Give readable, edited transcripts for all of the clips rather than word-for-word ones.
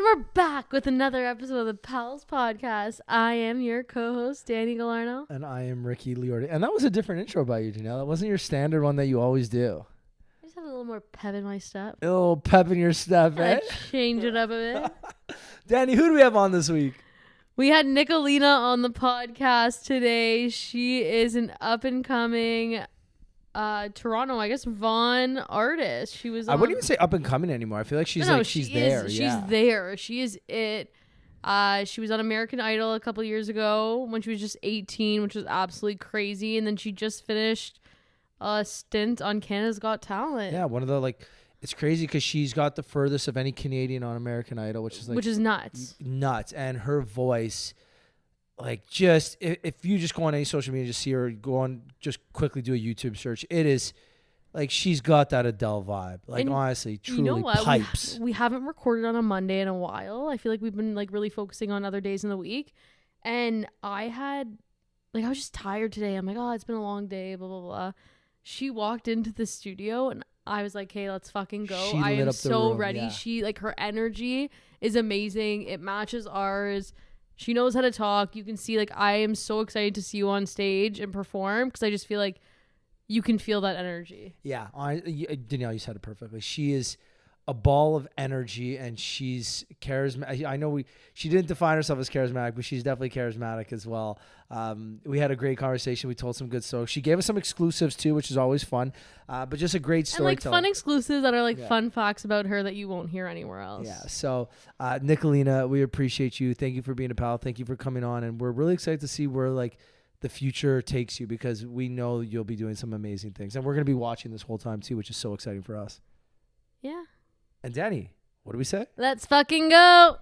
And we're back with another episode of the Pals Podcast. I am your co-host, Danny Galarno. And I am Ricky Liordi. And that was a different intro by you, Janelle. That wasn't your standard one that you always do. I just have a little more pep in my step. A little pep in your step, eh? Change it up a bit. Danny, who do we have on this week? We had Nicolina on the podcast today. She is an up-and-coming Toronto, I guess, Vaughan artist. She was. I wouldn't even say up and coming anymore. I feel like she's there. She's there. She is it. She was on American Idol a couple years ago when she was just 18, which was absolutely crazy. And then she just finished a stint on Canada's Got Talent. Yeah, one of the it's crazy because she's got the furthest of any Canadian on American Idol, which is nuts. Nuts, and her voice. Just if you just go on any social media, just see her, just quickly do a YouTube search. It is she's got that Adele vibe. Honestly, truly, you know what? pipes. We haven't recorded on a Monday in a while. I feel like we've been really focusing on other days in the week. And I was just tired today. I'm like, oh, it's been a long day, blah, blah, blah. She walked into the studio and I was like, hey, let's fucking go. I am so ready. Yeah. She, her energy is amazing. It matches ours. She knows how to talk. You can see, I am so excited to see you on stage and perform because I just feel like you can feel that energy. Yeah. Danielle, you said it perfectly. She is a ball of energy and she's charismatic. I know she didn't define herself as charismatic, but she's definitely charismatic as well. We had a great conversation. We told some good stories. She gave us some exclusives too, which is always fun. But just a great story. And fun exclusives that are fun facts about her that you won't hear anywhere else. Yeah. So Nicolina, we appreciate you. Thank you for being a pal. Thank you for coming on. And we're really excited to see where the future takes you because we know you'll be doing some amazing things. And we're going to be watching this whole time too, which is so exciting for us. Yeah. And Danny, what do we say? Let's fucking go.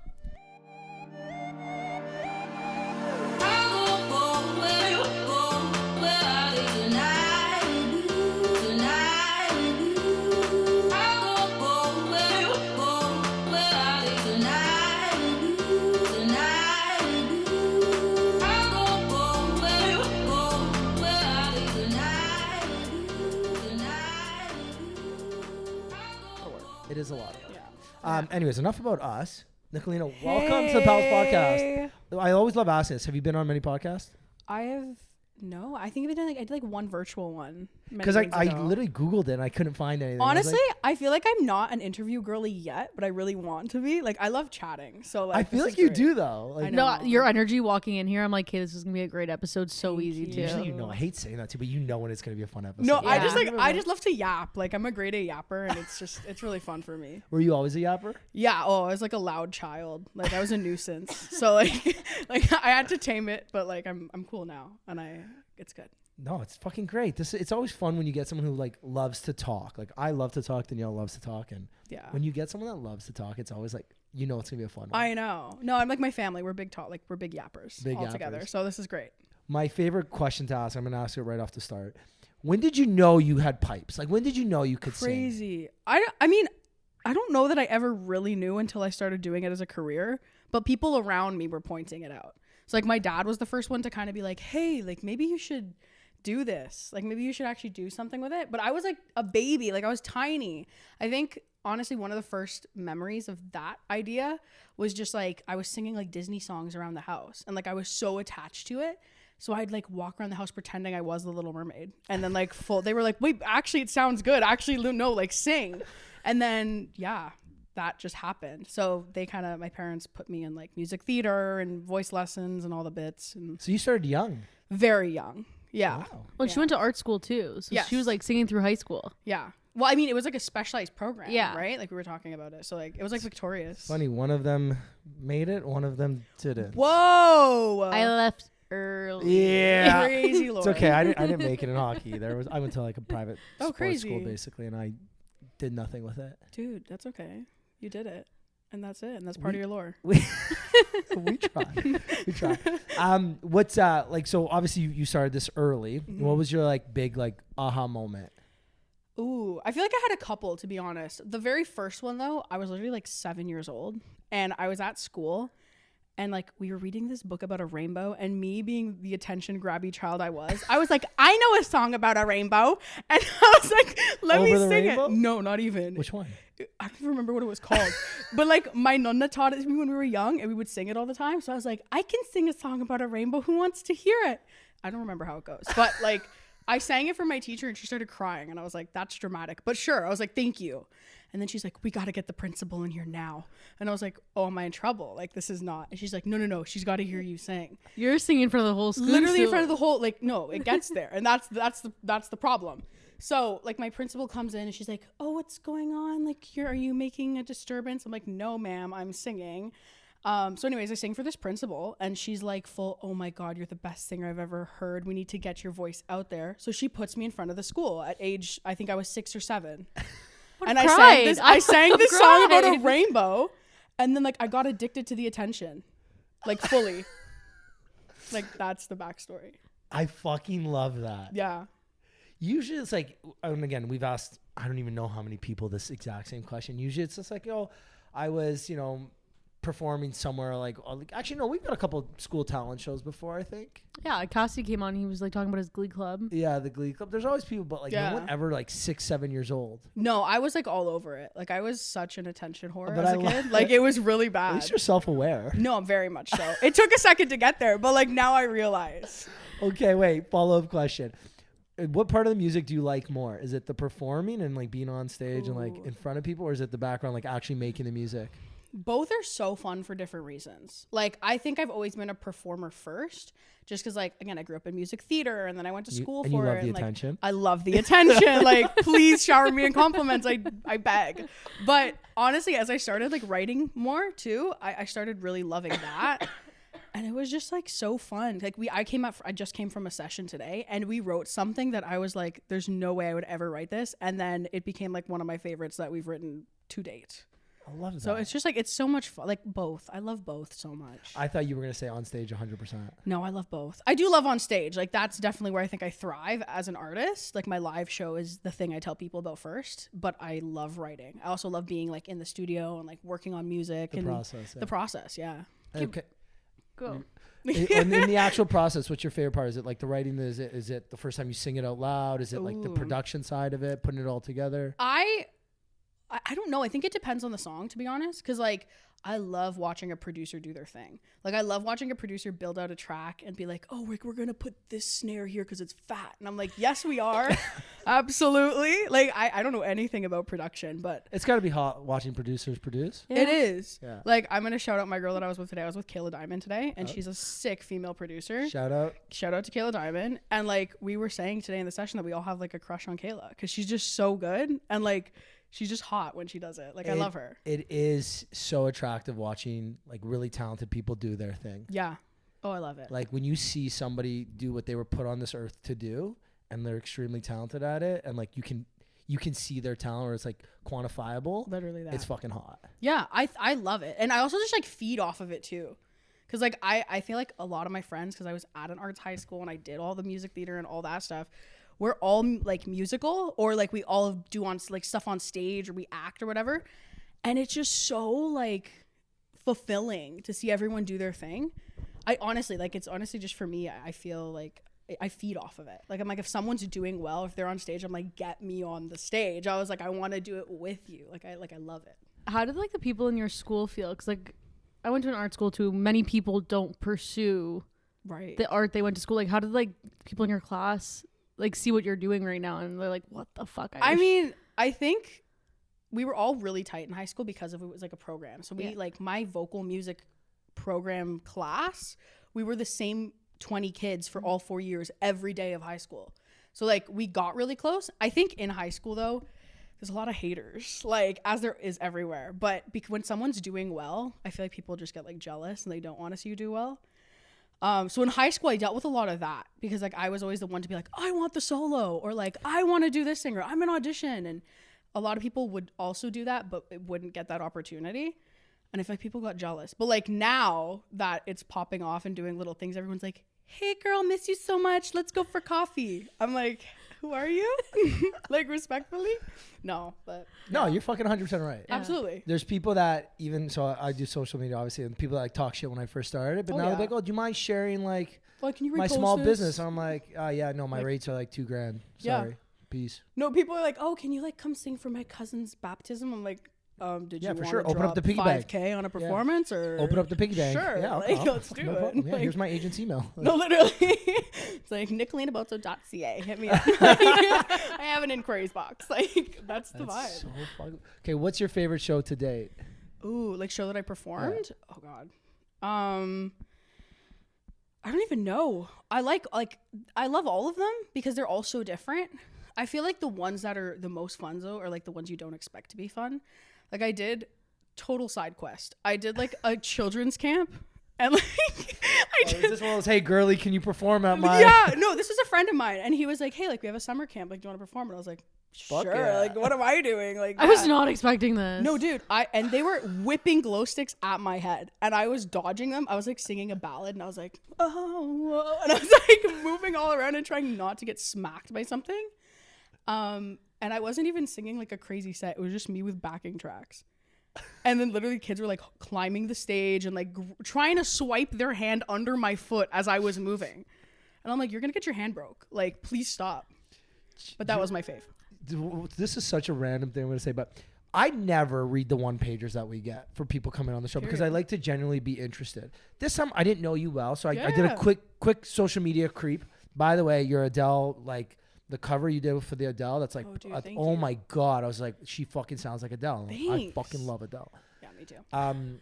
It is a lot. Yeah. Anyways, enough about us. Nicolina, welcome to the Pals Podcast. I always love asking this. Have you been on many podcasts? I have. No, I think I did one virtual one. Because I literally Googled it and I couldn't find anything. Honestly, I feel like I'm not an interview girly yet, but I really want to be. I love chatting. So I feel like you do though. No, your energy walking in here, I'm like, hey, this is gonna be a great episode. So easy too. Usually, I hate saying that too, but when it's gonna be a fun episode. No, yeah. I just love to yap. I'm a grade A yapper, and it's really fun for me. Were you always a yapper? Yeah. Oh, I was a loud child. I was a nuisance. So I had to tame it, but I'm cool now, and it's good. No, it's fucking great. It's always fun when you get someone who loves to talk. I love to talk. Danielle loves to talk, and when you get someone that loves to talk, it's always it's gonna be a fun one. I know. No, I'm my family. We're big talk. We're big yappers all together. So this is great. My favorite question to ask. I'm gonna ask it right off the start. When did you know you had pipes? When did you know you could sing? Crazy. I mean, I don't know that I ever really knew until I started doing it as a career. But people around me were pointing it out. So my dad was the first one to kind of be like, hey, maybe you should do this. Maybe you should actually do something with it. But I was a baby. I was tiny. I think honestly one of the first memories of that idea was just I was singing Disney songs around the house. And I was so attached to it. So I'd walk around the house pretending I was the Little Mermaid. And then they were like, wait, actually it sounds good. Actually, no, sing. And then, yeah. That just happened. So my parents put me in music theater and voice lessons and all the bits. And so you started young. Very young. Yeah. Wow. Well, she went to art school too. So she was singing through high school. Yeah. Well, I mean, it was a specialized program. Yeah. Right? We were talking about it. So it was victorious. Funny. One of them made it. One of them didn't. Whoa. I left early. Yeah. Crazy Lord. It's okay. I didn't make it in hockey either. I went to a private sports crazy. School basically, and I did nothing with it. Dude, that's okay. You did it. And that's it. And that's part of your lore. We try. What's so obviously you started this early. Mm-hmm. What was your big aha moment? Ooh, I feel like I had a couple, to be honest. The very first one though, I was literally 7 years old and I was at school And like we were reading this book about a rainbow, and me being the attention grabby child I was like, I know a song about a rainbow. And I was like, let me sing it. No, not even. Which one? I don't even remember what it was called. But like my nonna taught it to me when we were young, and we would sing it all the time. So I was like, I can sing a song about a rainbow. Who wants to hear it? I don't remember how it goes. But like I sang it for my teacher, and she started crying. And I was like, that's dramatic. But sure. I was like, thank you. And then she's like, we got to get the principal in here now. And I was like, oh, am I in trouble? Like, this is not. And she's like, no. She's got to hear you sing. You're singing in front of the whole school. Literally in front of the whole, like, no, it gets there. And that's the problem. So like my principal comes in and she's like, oh, what's going on? Like, are you making a disturbance? I'm like, no, ma'am, I'm singing. So anyways, I sing for this principal, and she's like oh my God, you're the best singer I've ever heard. We need to get your voice out there. So she puts me in front of the school at age, I think I was 6 or 7. And I sang this song about a rainbow, and then like I got addicted to the attention, like fully. Like that's the backstory. I fucking love that. Yeah. Usually it's like, and again, we've asked, I don't even know how many people this exact same question. Usually it's just like, I was, performing somewhere actually no, we've got a couple school talent shows before, I think. Yeah, Cassie came on, he was like talking about his Glee Club. Yeah, the Glee Club. There's always people, but like no one ever like 6, 7 years old. No, I was like all over it. Like I was such an attention whore as a kid. Like it was really bad. At least you're self-aware. No, very much so. It took a second to get there, but like now I realize. Okay, wait, follow-up question. What part of the music do you like more? Is it the performing and like being on stage and like in front of people, or is it the background, like actually making the music? Both are so fun for different reasons. Like I think I've always been a performer first, just because like again I grew up in music theater, and then I went to school for it. And attention. I love the attention. Like please shower me in compliments. I beg. But honestly, as I started like writing more too, I started really loving that. And it was just like so fun. Like I just came from a session today, and we wrote something that I was like, there's no way I would ever write this. And then it became like one of my favorites that we've written to date. I love that. So it's just like, it's so much fun. Like both. I love both so much. I thought you were going to say on stage 100%. No, I love both. I do love on stage. Like that's definitely where I think I thrive as an artist. Like my live show is the thing I tell people about first, but I love writing. I also love being like in the studio and like working on music. The process. Yeah. Okay. Go. in the actual process, what's your favorite part? Is it like the writing? Is it the first time you sing it out loud? Is it like the production side of it, putting it all together? I don't know. I think it depends on the song, to be honest. Because, like, I love watching a producer do their thing. Like, I love watching a producer build out a track and be like, oh, we're going to put this snare here because it's fat. And I'm like, yes, we are. Absolutely. Like, I don't know anything about production, but. It's got to be hot watching producers produce. Yeah. It is. Yeah. Like, I'm going to shout out my girl that I was with today. I was with Kayla Diamond today, and she's a sick female producer. Shout out to Kayla Diamond. And, like, we were saying today in the session that we all have, like, a crush on Kayla because she's just so good. And, like, she's just hot when she does it. Like, I love her. It is so attractive watching, like, really talented people do their thing. Yeah. Oh, I love it. Like, when you see somebody do what they were put on this earth to do, and they're extremely talented at it, and, like, you can see their talent, or it's, like, quantifiable. Literally that. It's fucking hot. Yeah, I love it. And I also just, like, feed off of it, too. Because, like, I feel like a lot of my friends, because I was at an arts high school, and I did all the music theater and all that stuff, we're all like musical, or like we all do on like stuff on stage, or we act or whatever. And it's just so like fulfilling to see everyone do their thing. It's honestly just for me, I feel like I feed off of it. Like I'm like, if someone's doing well, if they're on stage, I'm like, get me on the stage. I was like, I want to do it with you. I love it. How did like the people in your school feel? Because like I went to an art school too. Many people don't pursue the art they went to school. Like how did like people in your class like see what you're doing right now, and they're like, what the fuck? I mean, I think we were all really tight in high school because of it was like a program. So we like my vocal music program class, we were the same 20 kids for all 4 years every day of high school. So like we got really close. I think in high school though, there's a lot of haters, like as there is everywhere. But when someone's doing well, I feel like people just get like jealous and they don't want to see you do well. So in high school, I dealt with a lot of that because like I was always the one to be like, I want the solo, or like I want to do this thing, or I'm an audition. And a lot of people would also do that, but it wouldn't get that opportunity. And I feel like people got jealous. But like now that it's popping off and doing little things, everyone's like, hey girl, miss you so much. Let's go for coffee. I'm like, who are you? Like, respectfully? No, but No, you're fucking 100% right. Yeah. absolutely. There's people that even, so I do social media, obviously, and people that like talk shit when I first started, but Oh, now yeah. they're like, oh, do you mind sharing like Like, can you my repost small this? business? I'm like, yeah, no, my Like- rates are like $2,000. Yeah. Sorry. Peace. No, people are like, oh, can you like come sing for my cousin's baptism? I'm like, did Yeah, you for want sure. to Open up drop the piggy bank. 5K on a performance or Open up the piggy bank. Sure, Yeah, like, let's do no it. problem. Yeah, Like- here's my agent's email. No, literally. It's like nicolinabozo.ca. Hit me up. I have an inquiries box. Like, that's the vibe. So fucking. Okay, what's your favorite show to date? Ooh, like show that I performed? Oh god. I don't even know. I love all of them because they're all so different. I feel like the ones that are the most fun though are like the ones you don't expect to be fun. Like I did total side quest. I did like a children's camp and like Is this one of those, hey girly, can you perform at my Yeah, no, this was a friend of mine and he was like, "Hey, like we have a summer camp. Like do you want to perform?" And I was like, Fuck "Sure." yeah. Like what am I doing? Like I was yeah. not expecting this. No, dude, and they were whipping glow sticks at my head, and I was dodging them. I was like singing a ballad, and I was like, oh, and I was like moving all around and trying not to get smacked by something. And I wasn't even singing like a crazy set. It was just me with backing tracks. And then literally kids were like climbing the stage and like trying to swipe their hand under my foot as I was moving. And I'm like, you're gonna get your hand broke. Like, please stop. But that was my fave. This is such a random thing I'm going to say, but I never read the one pagers that we get for people coming on the show because I like to genuinely be interested. This time I didn't know you well, so I did a Yeah. quick social media creep. By the way, your Adele, like the cover you did for the Adele, that's like, Oh, dude, thank oh you. my God. I was like, she fucking sounds like Adele. I Thanks. fucking love Adele. Yeah, me too.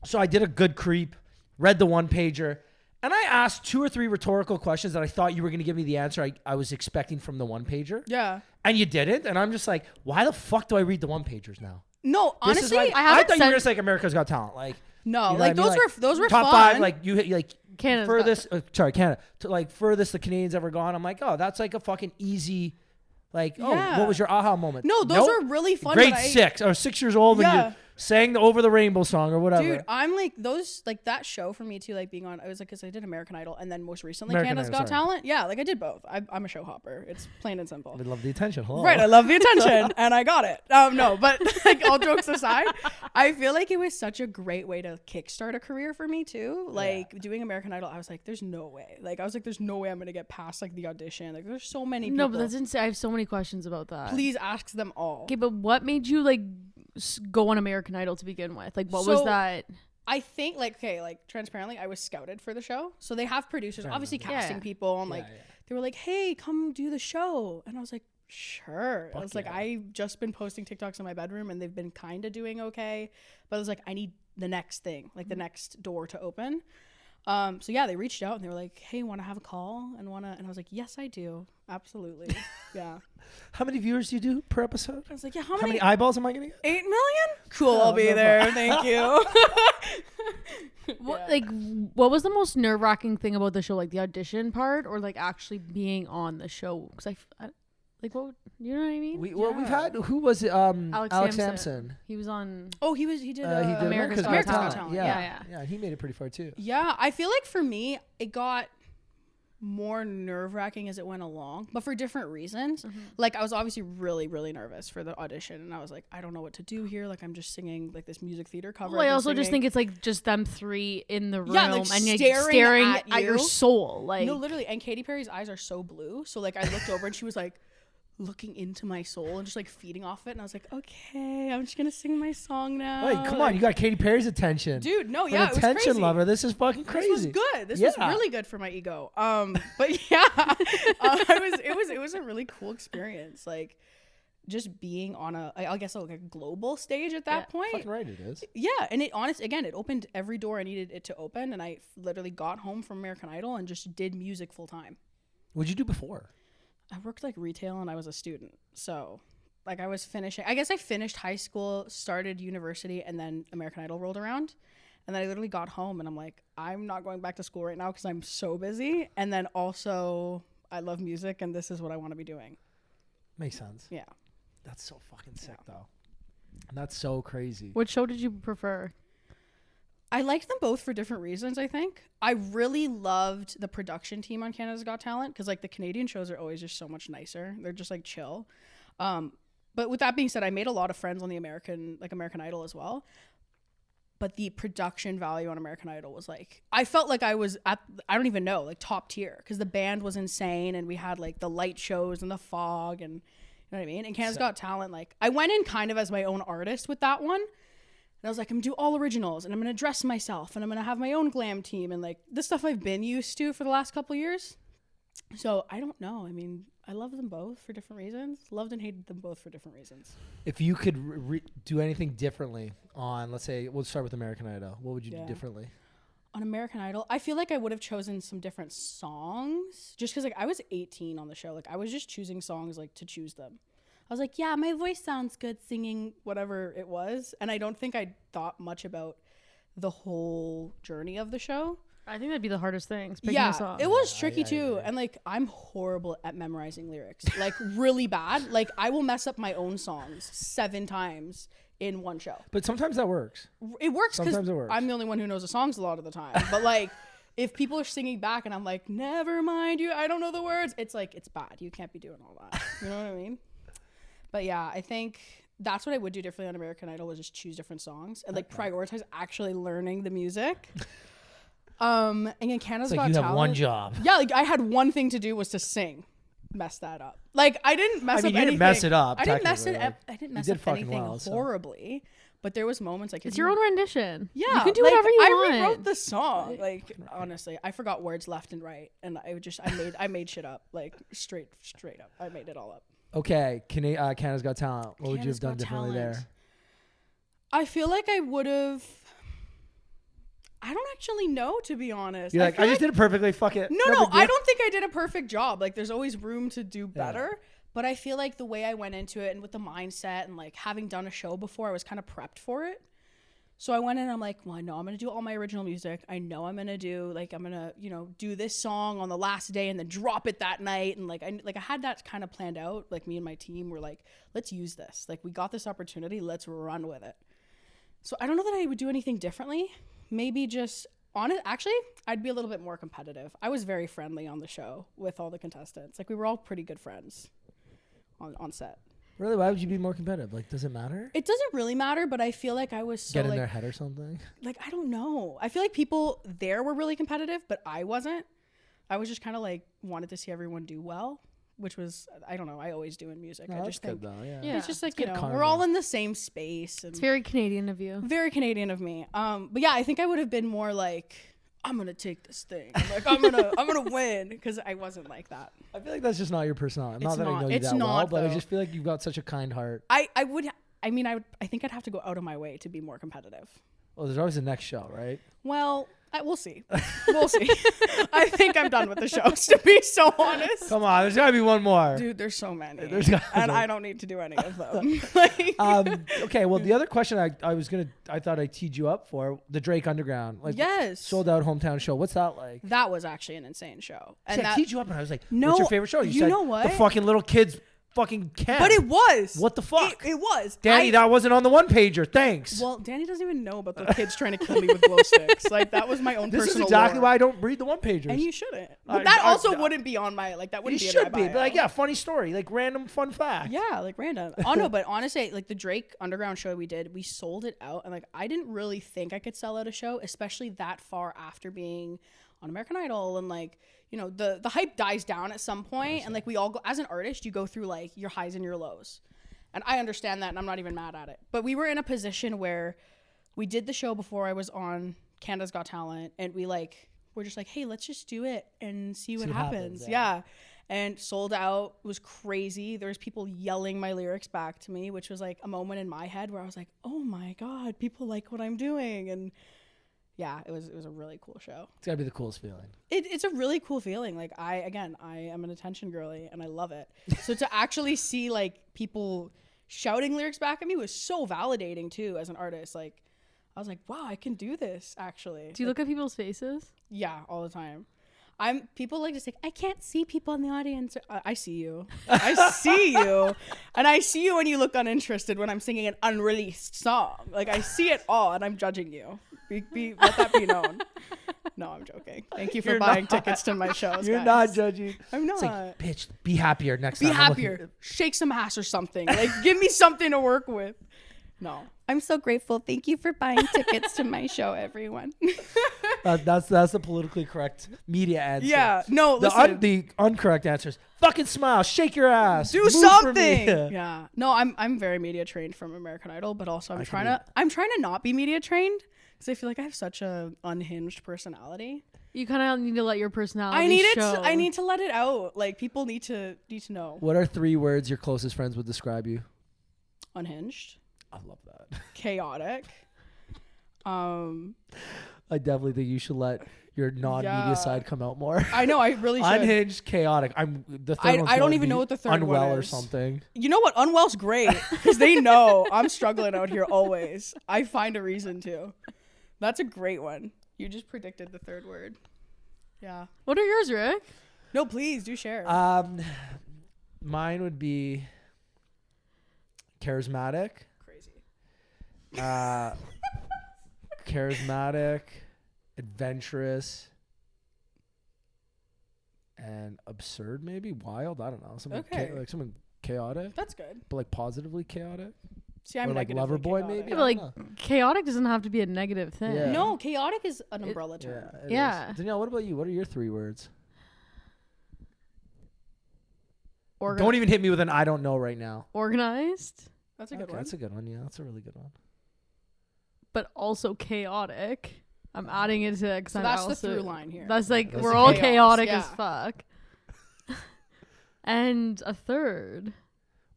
So I did a good creep, read the one pager, and I asked 2 or 3 rhetorical questions that I thought you were going to give me the answer I was expecting from the one pager. Yeah. And you didn't. And I'm just like, why the fuck do I read the one pagers now? No, This is honestly, like, I I haven't thought you were sent- just like America's Got Talent. Like, no, you know like what I mean? those were top fun. 5, like you like Canada's furthest, Canada, to like furthest the Canadians ever gone. I'm like, oh, that's like a fucking easy, like, oh, Yeah. what was your aha moment? No, those Nope. were really fun. Grade but 6 or 6 years old when Yeah. you sang the Over the Rainbow song or whatever. Dude, I'm like those like that show for me too. Like being on, I was like, because I did American Idol and then most recently American Canada's Idol, Got sorry. Talent. Yeah, like I did both. I'm a show hopper. It's plain and simple. I love the attention. Hello. Right, I love the attention, and I got it. No, but like all jokes aside, I feel like it was such a great way to kickstart a career for me too. Like doing American Idol, I was like, "There's no way." Like I was like, "There's no way I'm gonna get past like the audition." Like there's so many people. No, but that's insane. I have so many questions about that. Please ask them all. Okay, but what made you like go on American Idol to begin with? Like, what was So- that? I think like transparently, I was scouted for the show, so they have producers, obviously Yeah. casting people, and like Yeah. they were like, "Hey, come do the show," and I was like, "Sure." I was like, yeah. I've just been posting TikToks in my bedroom, and they've been kind of doing okay, but I was like, I need the next thing, like the next door to open. So yeah, they reached out and they were like, "Hey, want to have a call?" And I was like, "Yes, I do, absolutely." Yeah, How many viewers do you do per episode? I was like, "Yeah, How many eyeballs am I going to get? 8 million? Cool, I'll be no there. Thank you." What, Yeah. like, what was the most nerve wracking thing about the show? Like the audition part, or like actually being on the show? Because like, what? You know what I mean? We've Yeah. had, who was it? Alex Alex Sampson. Sampson. He was on. Oh, he did. He did America's Got Talent. Yeah. Yeah. He made it pretty far too. Yeah, I feel like for me, it got more nerve-wracking as it went along, but for different reasons. Like I was obviously really, really nervous for the audition, and I was like, I don't know what to do here. Like I'm just singing like this music theater cover. Well, I I've been also just singing. think it's like just them three in the room Yeah, like, and like, staring staring at your you. soul. Like, No, literally. And Katy Perry's eyes are so blue, so like I looked over and she was like looking into my soul and just like feeding off it, and I was like, okay, I'm just gonna sing my song now. Wait, come on, you got Katy Perry's attention. dude. No, For yeah, an it was attention crazy. lover, this is fucking crazy. This was good. This was Yeah. really good for my ego. But yeah, it was a really cool experience. Like just being on I guess like a global stage at that point. Fucking right, it is. Yeah, and it opened every door I needed it to open, and I literally got home from American Idol and just did music full time. What'd you do before? I worked like retail and I was a student, so like I was finishing. I guess I finished high school, started university, and then American Idol rolled around. And then I literally got home and I'm like, I'm not going back to school right now because I'm so busy. And then also, I love music and this is what I want to be doing. Makes sense. Yeah. That's so fucking sick, though. That's so crazy. what show did you prefer? I liked them both for different reasons, I think. I really loved the production team on Canada's Got Talent because, like, the Canadian shows are always just so much nicer. They're just, like, chill. But with that being said, I made a lot of friends on the American Idol as well. But the production value on American Idol was, like, I felt like I was at, I don't even know, like, top tier because the band was insane and we had, like, the light shows and the fog and, you know what I mean? And Canada's Got Talent, like, I went in kind of as my own artist with that one. And I was like, I'm going to do all originals and I'm going to dress myself and I'm going to have my own glam team and, like, the stuff I've been used to for the last couple of years. So I don't know. I mean, I love them both for different reasons. Loved and hated them both for different reasons. If you could do anything differently on, let's say, we'll start with American Idol. What would you do differently? On American Idol, I feel like I would have chosen some different songs just because, like, I was 18 on the show. Like, I was just choosing songs, like, to choose them. I was like, yeah, my voice sounds good singing whatever it was. And I don't think I thought much about the whole journey of the show. I think that'd be the hardest thing. Picking a song. It was tricky too. And, like, I'm horrible at memorizing lyrics, like, really bad. Like, I will mess up my own songs 7 times in one show. But sometimes that works. It works because Sometimes it works. I'm the only one who knows the songs a lot of the time. But, like, if people are singing back and I'm like, never mind you, I don't know the words, it's like, it's bad. You can't be doing all that. You know what I mean? But yeah, I think that's what I would do differently on American Idol was just choose different songs and, like, prioritize actually learning the music. And in Canada's Got Talent, you have one job. Yeah, like, I had one thing to do was to sing. Mess that up. Like, I didn't mess up anything. You didn't mess it up. I didn't mess it up. Like, I didn't mess up anything horribly. But there was moments like it's your own rendition. Yeah, you can do whatever you want. I rewrote the song. Like, honestly, I forgot words left and right, and I made shit up. Like, straight up. I made it all up. Okay, Canada's Got Talent. What would you have done differently there? I feel like I would have. I don't actually know, to be honest. You're like, I just did it perfectly. Fuck it. No, I don't think I did a perfect job. Like, there's always room to do better. Yeah. But I feel like the way I went into it and with the mindset and, like, having done a show before, I was kind of prepped for it. So I went in and I'm like, well, I know I'm going to do all my original music. I know I'm going to do, like, I'm going to, you know, do this song on the last day and then drop it that night. And, like, I had that kind of planned out. Like, me and my team were like, let's use this. Like, we got this opportunity. Let's run with it. So I don't know that I would do anything differently. Maybe just on it. Actually, I'd be a little bit more competitive. I was very friendly on the show with all the contestants. Like, we were all pretty good friends on set. Really? Why would you be more competitive? Like, does it matter? It doesn't really matter, but I feel like I was so, get in like, their head or something. Like, I don't know. I feel like people there were really competitive, but I wasn't. I was just kind of, like, wanted to see everyone do well, which was, I don't know, I always do in music. No, I just think good though. Yeah. it's just, like, it's you know, karma. we're all in the same space. And it's very Canadian of you. Very Canadian of me. But yeah, I think I would have been more like, I'm gonna take this thing. Like, I'm gonna win, because I wasn't like that. I feel like that's just not your personality. Not that I know you it's that well, not, but I though. just feel like you've got such a kind heart. I think I'd have to go out of my way to be more competitive. Well, there's always the next show, right? Well, we'll see. We'll see. I think I'm done with the shows, to be so honest. Come on, there's gotta be one more. Dude, there's so many. And I don't need to do any of them. Like, okay, well, the other question I thought I teed you up for, the Drake Underground. Like, yes. Sold out hometown show. What's that like? That was actually an insane show. And I teed you up and I was like, no, what's your favorite show? You said, know what? The fucking little kids fucking camp. But it was. What the fuck? It was. Danny, that wasn't on the one pager. Thanks. Well, Danny doesn't even know about the kids trying to kill me with glow sticks. Like, that was my own this personal is exactly lore. why I don't read the one pagers. And you shouldn't. But that also wouldn't be on my, like, that wouldn't be in my bio. It should be. But, like, yeah, funny story. Like, random fun fact. Yeah, like, random. Oh, no, but honestly, like, the Drake Underground show we did, we sold it out. And, like, I didn't really think I could sell out a show, especially that far after being on American Idol. And, like, you know, the hype dies down at some point, and, like, we all go, as an artist, you go through, like, your highs and your lows. And I understand that, and I'm not even mad at it. But we were in a position where we did the show before I was on Canada's Got Talent, and we're just like, hey, let's just do it and see what happens. Yeah. And sold out. It was crazy. There was people yelling my lyrics back to me, which was, like, a moment in my head where I was like, oh my God, people like what I'm doing. And yeah, it was a really cool show. It's gotta be the coolest feeling. It's a really cool feeling. Like, I am an attention girly and I love it. So to actually see, like, people shouting lyrics back at me was so validating too as an artist. Like, I was like, wow, I can do this actually. Do you look at people's faces? Yeah, all the time. People like to say, I can't see people in the audience. I see you. I see you. And I see you when you look uninterested when I'm singing an unreleased song. Like, I see it all and I'm judging you. Let that be known. No, I'm joking. Thank you for You're buying not. tickets to my shows. You're guys. not judging. I'm not. It's like, bitch, be happier next Be time. happier. Shake some ass or something. Like, give me something to work with. No. I'm so grateful. Thank you for buying tickets to my show, everyone. That's the politically correct media answer. Yeah. No, listen. The incorrect answer is fucking smile, shake your ass, Do move for something. me. Yeah. No, I'm very media trained from American Idol, but also I'm trying to not be media trained because I feel like I have such a unhinged personality. You kind of need to let your personality show. I need to let it out. Like, people need to know. What are 3 words your closest friends would describe you? Unhinged. I love that. Chaotic. I definitely think you should let your non-media side come out more. I know, I really should. Unhinged, chaotic. I don't even know what the third one unwell is. or something. You know what? Unwell's great because they know I'm struggling out here always. I find a reason to. That's a great one. You just predicted the third word. Yeah. What are yours, Rick? No, please do share. Mine would be charismatic. Crazy. Charismatic, adventurous, and absurd, maybe wild. I don't know. Something like something chaotic, That's good. but like positively chaotic. See, I'm Or like negatively Loverboy, chaotic. maybe. Yeah, but like chaotic doesn't have to be a negative thing. Yeah. No, chaotic is an umbrella term. it Yeah. is. Danielle, what about you? What are your 3 words? Don't even hit me with an I don't know right now. Organized, That's a good one. That's a good one. Yeah, that's a really good one. but also chaotic. I'm adding it to because So that's the through line here. That's like That's we're the all chaos, chaotic yeah. as fuck. And a third.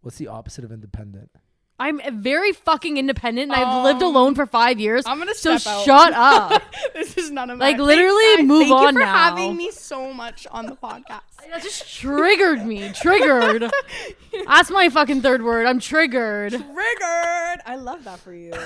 What's the opposite of independent? I'm very fucking independent and I've lived alone for 5 years. I'm gonna so step out. shut up. This is none of my Like, literally Thanks, guys. move Thank on you for now. having me so much on the podcast. That just triggered me. Triggered. That's my fucking third word. I'm triggered. Triggered. I love that for you. I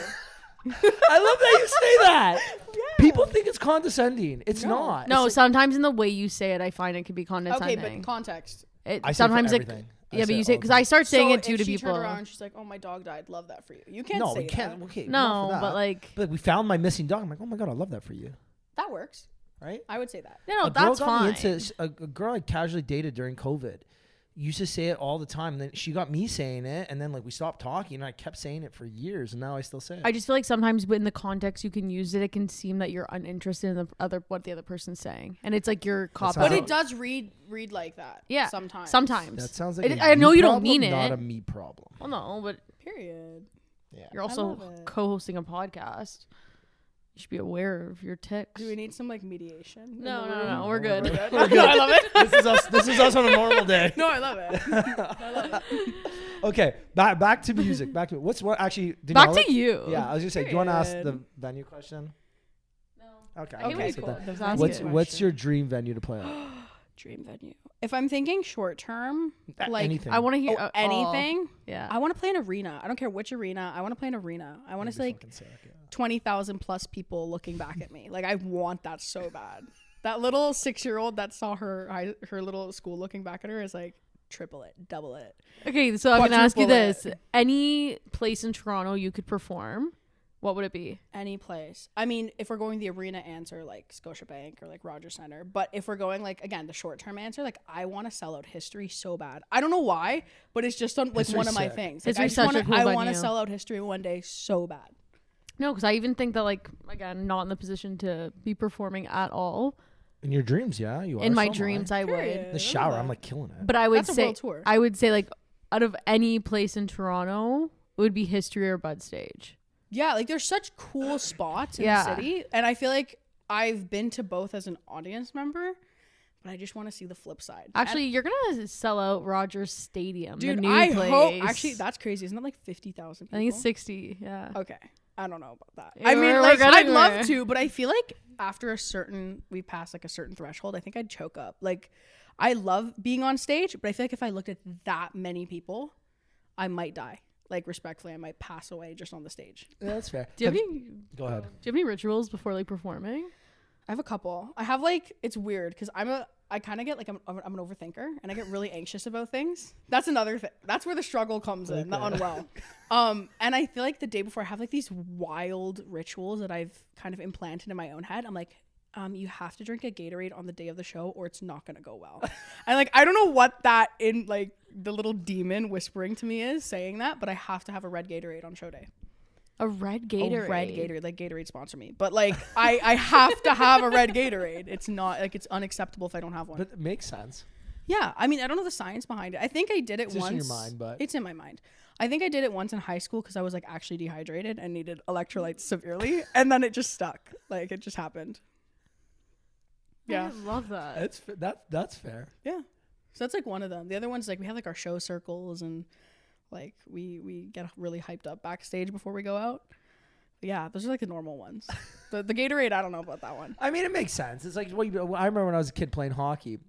love that you say that. Yeah. People think it's condescending. It's not. No, It's sometimes in the way you say it, I find it can be Okay, condescending. but context. I say Sometimes for it. everything. I Yeah, say but you it say all the because time. I start saying So it too if to she people. turned around and she's like, "Oh, my dog died. Love that for you." You can't No, say we can't. that. Okay, No, not for that. but like But we found my missing dog. I'm like, oh my god, I love that for you. That works. Right? I would say that. no, A girl that's got me fine. into a girl I casually dated during COVID. Used to say it all the time. And then she got me saying it, and then like we stopped talking, and I kept saying it for years, and now I still say it. I just feel like sometimes in the context you can use it, it can seem that you're uninterested in what the other person's saying, and it's like you're cop sounds But like- it does read like that. Yeah, Sometimes. that sounds like I know you don't problem, mean it. not a me problem. Well, no, but Period. Yeah. you're also love it. co-hosting a podcast. You should be aware of your ticks. Do we need some like mediation? No, in the no, room? no, we're good. We're good. I love it. This is us on a normal day. No, I love it. I love it. Okay, back to music. Back to what actually. Back Danielle, to you. Yeah, I was gonna say. Do you want to ask the Period. venue question? No. Okay. Okay, okay. So cool. then, The Sounds venue good. what's question. your dream venue to play at? Dream venue? If I'm thinking short term, like Anything. I want to hear oh, anything, yeah. I want to play an arena. I don't care which arena. I want to play an arena. I want to That'd be like fucking sick, yeah. 20,000 plus people looking back at me. Like I want that so bad. That little 6-year-old that saw her little school looking back at her is like triple it, double it. Okay, so I'm gonna ask you Quadruple this: any place in Toronto you could perform, what would it be? Any place. I mean, if we're going the arena answer, like Scotiabank or like Rogers Center. But if we're going like again the short term answer, like I want to sell out History so bad. I don't know why, but it's just like History's one of my sick. things. Like, History's such a cool I want to venue. sell out History one day so bad. No, because I even think that like again, not in the position to be performing at all. In your dreams, yeah, you are. In my so am I. dreams, I would. Period. In the shower, I'm like killing it. But I would That's a say, world tour. I would say like out of any place in Toronto, it would be History or Bud Stage. Yeah, like there's such cool spots in Yeah. the city, and I feel like I've been to both as an audience member, but I just want to see the flip side. Actually, you're gonna sell out Rogers Stadium, the dude, new I place. hope. Actually, that's crazy. Isn't that like 50,000 people? I think it's 60. Yeah. Okay. I don't know about that. Yeah, I mean, we're like, getting I'd love there. to, but I feel like after we pass like a certain threshold, I think I'd choke up. Like, I love being on stage, but I feel like if I looked at that many people, I might die. Like, respectfully, I might pass away just on the stage. Yeah, that's fair. Do you have any? Go ahead. Do you have any rituals before like performing? I have a couple. I have like, it's weird because I kind of get like I'm an overthinker and I get really anxious about things. That's another thing. That's where the struggle comes in, the unwell. And I feel like the day before I have like these wild rituals that I've kind of implanted in my own head. I'm like, you have to drink a Gatorade on the day of the show or it's not going to go well. And like, I don't know what that in like the little demon whispering to me is saying that, but I have to have a red Gatorade on show day. A red Gatorade. A red Gatorade. Like Gatorade sponsor me. But like I have to have a red Gatorade. It's not like it's unacceptable if I don't have one. But it makes sense. Yeah. I mean, I don't know the science behind it. I think I did it It's once. just in your mind, but It's in my mind. I think I did it once in high school because I was like actually dehydrated and needed electrolytes severely. And then it just stuck. Like it just happened. Yeah. I love that. That's fair. Yeah. So that's like one of them. The other one's like we have like our show circles and like we get really hyped up backstage before we go out. Yeah, those are like the normal ones. The Gatorade, I don't know about that one. I mean, it makes sense. It's like I remember when I was a kid playing hockey.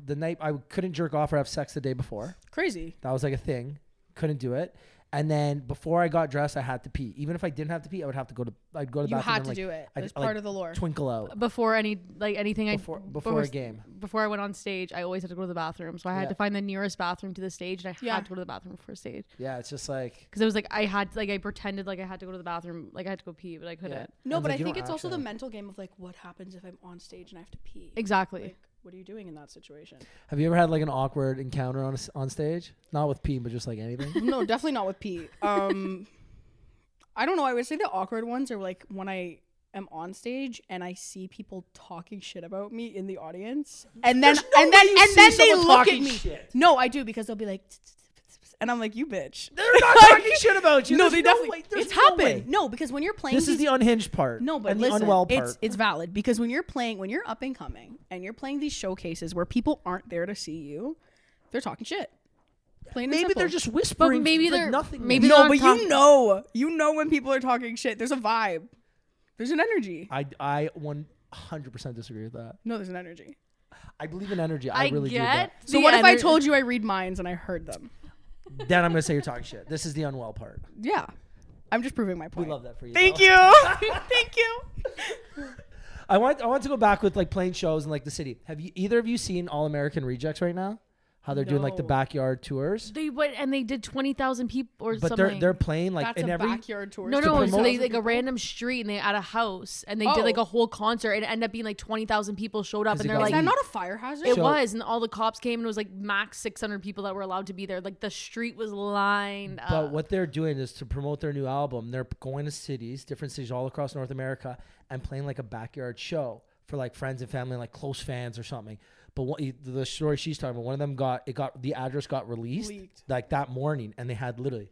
The night I couldn't jerk off or have sex the day before. Crazy. That was like a thing. Couldn't do it. And then before I got dressed, I had to pee. Even if I didn't have to pee, I would have to go to. I'd go to the You bathroom. had and, to like, do it. I'd, It's part of the lore. Twinkle out Before anything before a game. Before I went on stage, I always had to go to the bathroom. So I had Yeah. to find the nearest bathroom to the stage, and I had to go to the bathroom before stage. Yeah, it's just like Because it was like I pretended like I had to go to the bathroom, like I had to go pee, but I couldn't. Yeah. No, I was but like, I you think don't it's also the actually- mental game of like what happens if I'm on stage and I have to pee. Exactly. Like, what are you doing in that situation? Have you ever had like an awkward encounter on stage? Not with pee, but just like anything. No, definitely not with pee. I don't know. I would say the awkward ones are like when I am on stage and I see people talking shit about me in the audience, and then they look at me. Shit. No, I do because they'll be like, and I'm like, you bitch. They're not talking shit about you. No, There's they definitely. way- there's It's no happened. way. No, because when you're playing, This is the unhinged part. No, but and listen, the unwell part. it's valid because when you're up and coming and you're playing these showcases where people aren't there to see you, they're talking shit. Plain and Maybe simple. they're just whispering. But maybe like they're- nothing. maybe no, they're but talk- you know when people are talking shit. There's a vibe. There's an energy. I 100% disagree with that. No, there's an energy. I believe in energy. I really get do. So what if I told you I read minds and I heard them? But then I'm gonna say you're talking shit. This is the unwell part. Yeah, I'm just proving my point. We love that for you. Thank though. you. Thank you. I want to go back with like playing shows in like the city. Have you either of you seen All American Rejects right now? How they're doing like the No. backyard tours, They went and they did 20,000 people or but something. they're playing like That's in a every. backyard tour. No, to no, so promote- they like a random street and they at a house and they did like a whole concert and it ended up being like 20,000 people showed up 'Cause and it they're got like, Is that not a fire hazard? it So- was, and all the cops came and it was like max 600 people that were allowed to be there. Like the street was lined up. But what they're doing is to promote their new album. They're going to cities, different cities all across North America, and playing like a backyard show for like friends and family, like close fans or something. But the story she's talking about, one of them the address got released Leaked. like that morning, and they had literally,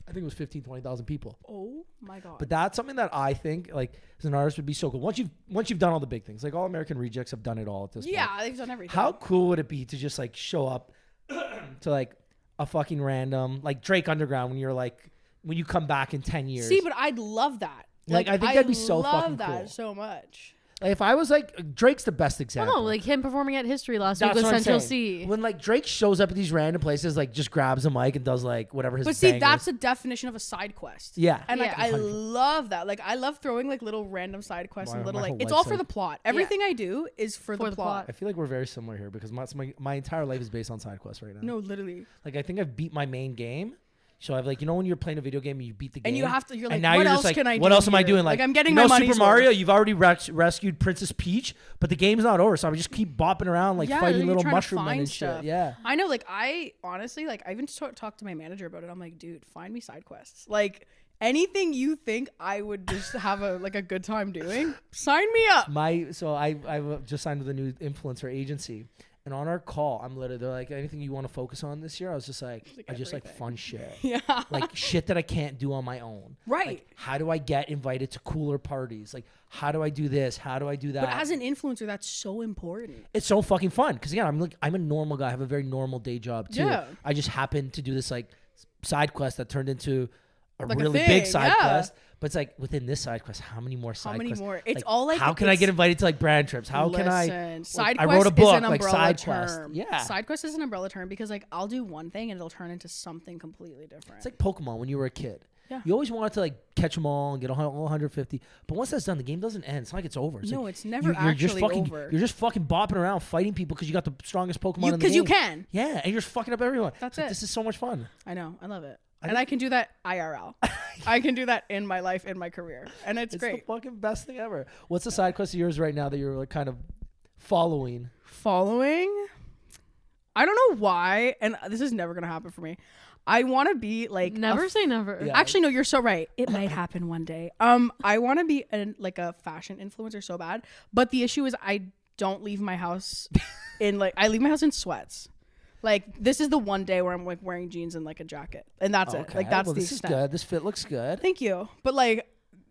I think it was 20,000 people. Oh my god. But that's something that I think like as an artist would be so cool. Once you've done all the big things, like All American Rejects have done it all at this point. Yeah, they've done everything. How cool would it be to just like show up to like a fucking random like Drake Underground when you come back in 10 years? See, but I'd love that. Like, I think that'd be so fucking love that cool. so much. Like, if I was like Drake's the best example. no, like him performing at History last week That's with what I'm Central saying. C. When like Drake shows up at these random places, like just grabs a mic and does like whatever his. But see, bangers. that's the definition of a side quest. Yeah. And like Yeah. I love that. Like I love throwing like little random side quests and My little whole like it's life's all for like- the plot. Everything I do is for the plot. I feel like we're very similar here because my entire life is based on side quests right now. No, literally. Like I think I've beat my main game. So I've like, when you're playing a video game and you beat the game And you have to. You're like, and now what you're else just like, can I do? what else am I here? doing? Like I'm getting you my know, money's Super Mario, worth. you've already rescued Princess Peach, but the game's not over. So I would just keep bopping around like Yeah, fighting you're little trying to mushroom men find and stuff. shit. Yeah. I know. Like I honestly, like I even talked to my manager about it. I'm like, dude, find me side quests. Like anything you think I would just have a good time doing, sign me up. I've just signed with a new influencer agency. And on our call, they're like, anything you want to focus on this year? I was just like, I just like everything. fun shit. Yeah. Like shit that I can't do on my own. Right. Like, how do I get invited to cooler parties? Like, how do I do this? How do I do that? But as an influencer, that's so important. It's so fucking fun. Because again, I'm a normal guy. I have a very normal day job too. Yeah. I just happened to do this like side quest that turned into a Like a really thing, big side yeah. quest. But it's like within this side quest, how many more side quests? It's all like how can I get invited to like brand trips? How can I? Listen, side I quest wrote a book is an like umbrella side term. quest. Yeah. Side quest is an umbrella term because like I'll do one thing and it'll turn into something completely different. It's like Pokemon when you were a kid. Yeah. You always want to like catch them all and get all 150. But once that's done, the game doesn't end. It's not like it's over. It's No, like it's never you're just actually fucking, over. You're just fucking bopping around fighting people because you got the strongest Pokemon in the game. Because you can. Yeah, and you're just fucking up everyone. That's like, it. This is so much fun. I know. I love it. I And I can do that IRL. I can do that in my life, in my career. And it's great. The fucking best thing ever. What's the side quest of yours right now that you're like kind of following? Following? I don't know why. And this is never going to happen for me. I want to be like Never say never. Yeah. Actually, no, you're so right. It might happen one day. I want to be like a fashion influencer so bad, but the issue is I don't leave my house I leave my house in sweats. Like this is the one day where I'm like wearing jeans and like a jacket, and that's it. Like that's the this extent. is good. This fit looks good. Thank you, but like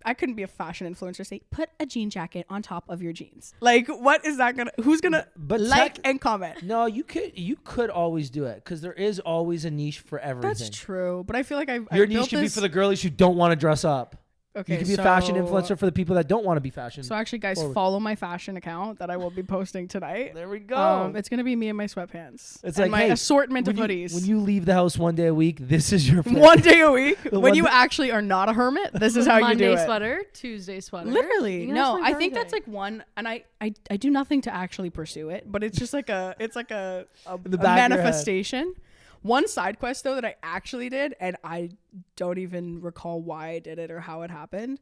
I couldn't be a fashion influencer. Say put a jean jacket on top of your jeans. Like what is that gonna? Who's gonna like and comment? No, you could always do it because there is always a niche for everything. That's true, but I feel like Your niche should be for the girlies who don't want to dress up. Okay, you can be a fashion influencer for the people that don't want to be fashion. So actually, guys, forward. follow my fashion account that I will be posting tonight. There we go. It's gonna be me and my sweatpants. It's and like my hey, assortment of hoodies. When you leave the house one day a week, this is your fit. One day a week. When you day- actually are not a hermit, this is how Monday you do it. sweater, Tuesday sweater. Literally, You can no. ask I for think that's everything. like one, and I do nothing to actually pursue it, but it's just like a the a back of your head. manifestation. One side quest though that I actually did, and I don't even recall why I did it or how it happened.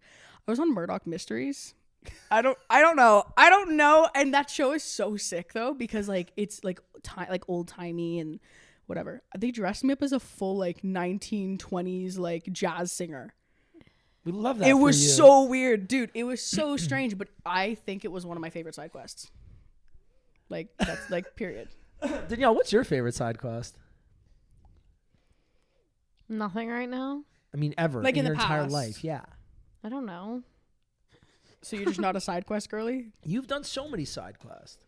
I was on Murdoch Mysteries. I don't know. And that show is so sick though, because like it's like old timey and whatever. They dressed me up as a full like 1920s like jazz singer. We love that. It for was you. so weird, dude. It was so strange, but I think it was one of my favorite side quests. Like that's like period. Danielle, what's your favorite side quest? Nothing right now. I mean, ever Like in your the entire past. life? Yeah. I don't know. So you're just not a side quest girly? You've done so many side quests.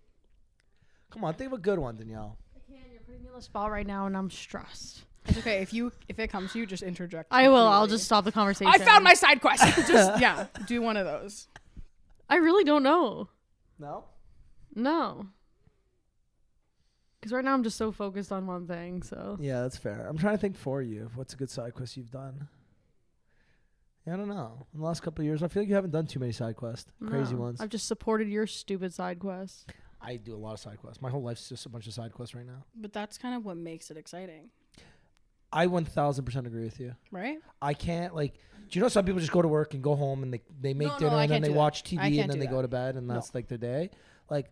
Come on, think of a good one, Danielle. I can't. You're putting me on the spot right now, and I'm stressed. It's okay if it comes to you, just interject. I will. I'll completely. just stop the conversation. I found my side quest. Just yeah, do one of those. I really don't know. No. No. Because right now I'm just so focused on one thing. So Yeah, that's fair. I'm trying to think for you. What's a good side quest you've done? Yeah, I don't know. In the last couple of years, I feel like you haven't done too many side quests. Crazy No. ones. I've just supported your stupid side quests. I do a lot of side quests. My whole life's just a bunch of side quests right now. But that's kind of what makes it exciting, I 1000% agree with you. right? I can't do you know some people just go to work and go home and they make No, dinner I and then can't they do that. watch I TV can't and then do they that. go to bed and No. that's like their day. Like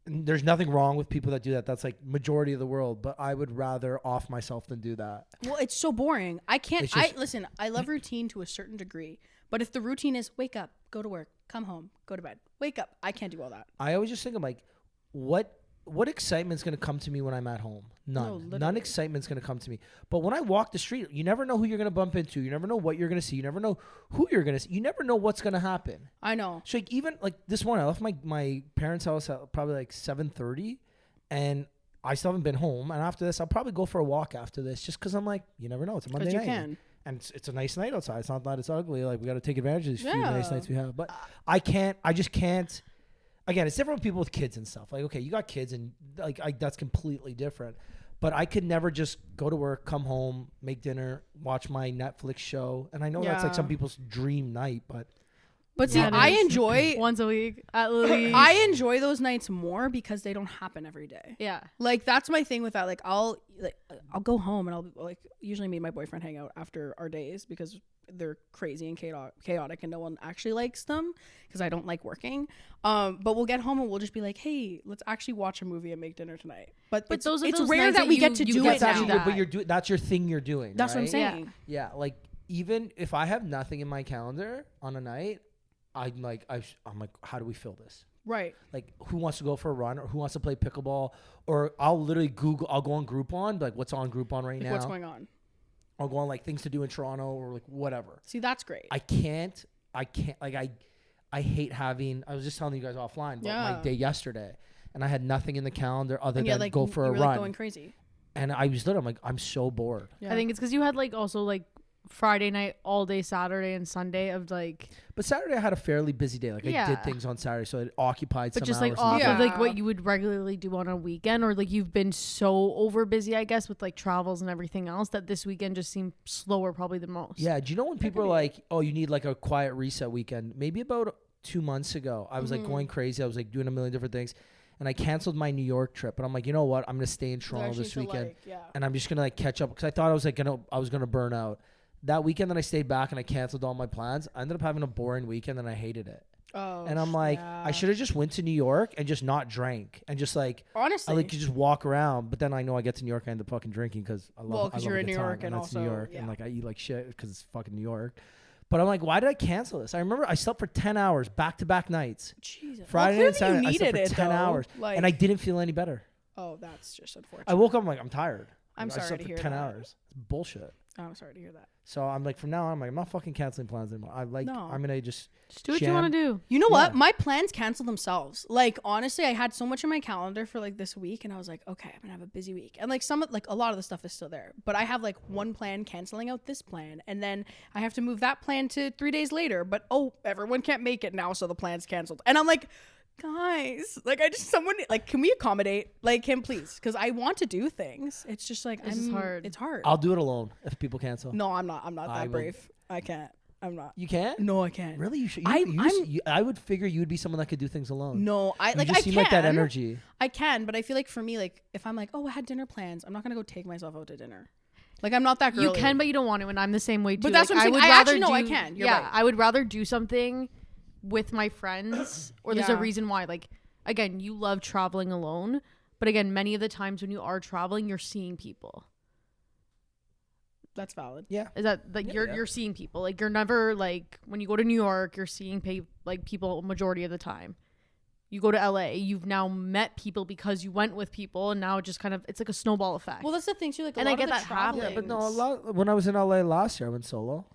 there's nothing wrong with people that do that. That's like majority of the world, but I would rather off myself than do that. Well, it's so boring. I can't. It's just- Listen. I love routine to a certain degree, but if the routine is wake up, go to work, come home, go to bed, wake up, I can't do all that. I always just think of like what excitement's going to come to me when I'm at home? None. None literally. excitement's going to come to me. But when I walk the street, you never know who you're going to bump into. You never know what you're going to see. You never know who you're going to see. You never know what's going to happen. I know. So like even like this morning, I left my parents' house at probably like 7:30, and I still haven't been home. And after this, I'll probably go for a walk after this, just because I'm like, you never know. It's a Monday Because you night, can. and it's a nice night outside. It's not that it's ugly. Like we got to take advantage of these few Yeah. nice nights we have. But I just can't. Again, it's different with people with kids and stuff. Like, okay, you got kids, and like that's completely different. But I could never just go to work, come home, make dinner, watch my Netflix show. And I know that's like Yeah. some people's dream night, but But see, Yeah, it I is. enjoy. Once a week at least. I enjoy those nights more because they don't happen every day. Yeah. Like that's my thing with that. Like I'll go home and I'll like usually me and my boyfriend hang out after our days because they're crazy and chaotic and no one actually likes them because I don't like working. But we'll get home and we'll just be like, hey, let's actually watch a movie and make dinner tonight. But it's, those are it's those rare nights that that we you- get to you do get it to now. do actually, that. but that's your thing you're doing. That's what I'm right? saying. Yeah, like even if I have nothing in my calendar on a night, I'm like, how do we fill this? Right. Like, who wants to go for a run or who wants to play pickleball? Or I'll literally I'll go on Groupon, like what's on Groupon right Like now. what's going on? I'll go on like things to do in Toronto or like whatever. See, that's great. I can't like I hate having. I was just telling you guys offline about my day yesterday, and I had nothing in the calendar other and than like go for you a were run. like going crazy. And I was literally, I'm like, I'm so bored. Yeah. I think it's because you had like also like Friday night all day Saturday and Sunday of like. But Saturday I had a fairly busy day. Like I did things on Saturday, so it occupied some But just hours. like off Yeah. of like what you would regularly do on a weekend, or like you've been so over busy, I guess, with like travels and everything else that this weekend just seemed slower probably the most. Yeah. Do you know when people are like, oh, you need like a quiet reset weekend? Maybe about 2 months ago, I was like going crazy. I was like doing a million different things. And I canceled my New York trip. And I'm like, you know what? I'm going to stay in Toronto this weekend. And I'm just going to like catch up. Because I thought I was like I was going to burn out. That weekend that I stayed back and I canceled all my plans, I ended up having a boring weekend and I hated it. Oh, and I'm like, I should have just went to New York and just not drank and just like, honestly, I like just walk around. But then I know I get to New York, I end up fucking drinking because I love. Well, because you're in New York and that's also New York, yeah. and like I eat like shit because it's fucking New York. But I'm like, why did I cancel this? I remember I slept for 10 hours back to back nights. Jesus. Friday and Saturday, I slept for 10 though. hours, Like, and I didn't feel any better. Oh, that's just unfortunate. I woke up, I'm like, I'm tired. I'm I sorry slept to for hear 10 that. hours. It's bullshit. Oh, I'm sorry to hear that. So I'm like, from now on, I'm not fucking canceling plans anymore. I'm gonna just do what you want to do. You know what? My plans cancel themselves. Like, honestly, I had so much in my calendar for like this week, and I was like, okay, I'm gonna have a busy week. And like a lot of the stuff is still there, but I have like one plan canceling out this plan, and then I have to move that plan to 3 days later. But everyone can't make it now, so the plan's canceled. And I'm like, guys, like someone like, can we accommodate? Like, him, please, because I want to do things. It's just like It's hard. It's hard. I'll do it alone if people cancel. No, I'm not that brave. I can't. I'm not. You can't? No, I can't. Really? You should. I'm- I would figure you would be someone that could do things alone. No, I You just seem like that energy. I can, but I feel like for me, like if I'm like, oh, I had dinner plans, I'm not gonna go take myself out to dinner. Like, I'm not that girly. You can, but you don't want to, and I'm the same way too. But that's like, what I'm saying. would I rather actually know I do- can. You're yeah, right. I would rather do something with my friends, or there's a Yeah. reason why. Like, again, you love traveling alone, but again, many of the times when you are traveling, you're seeing people. That's valid. Yeah. Is that like Yeah, you're seeing people? Like, you're never like when you go to New York, you're seeing people majority of the time. You go to LA, you've now met people because you went with people, and now it just kind of it's like a snowball effect. Well, that's the thing too. Like, And I lot get of the that happens. traveling- But no, a lot. When I was in LA last year, I went solo.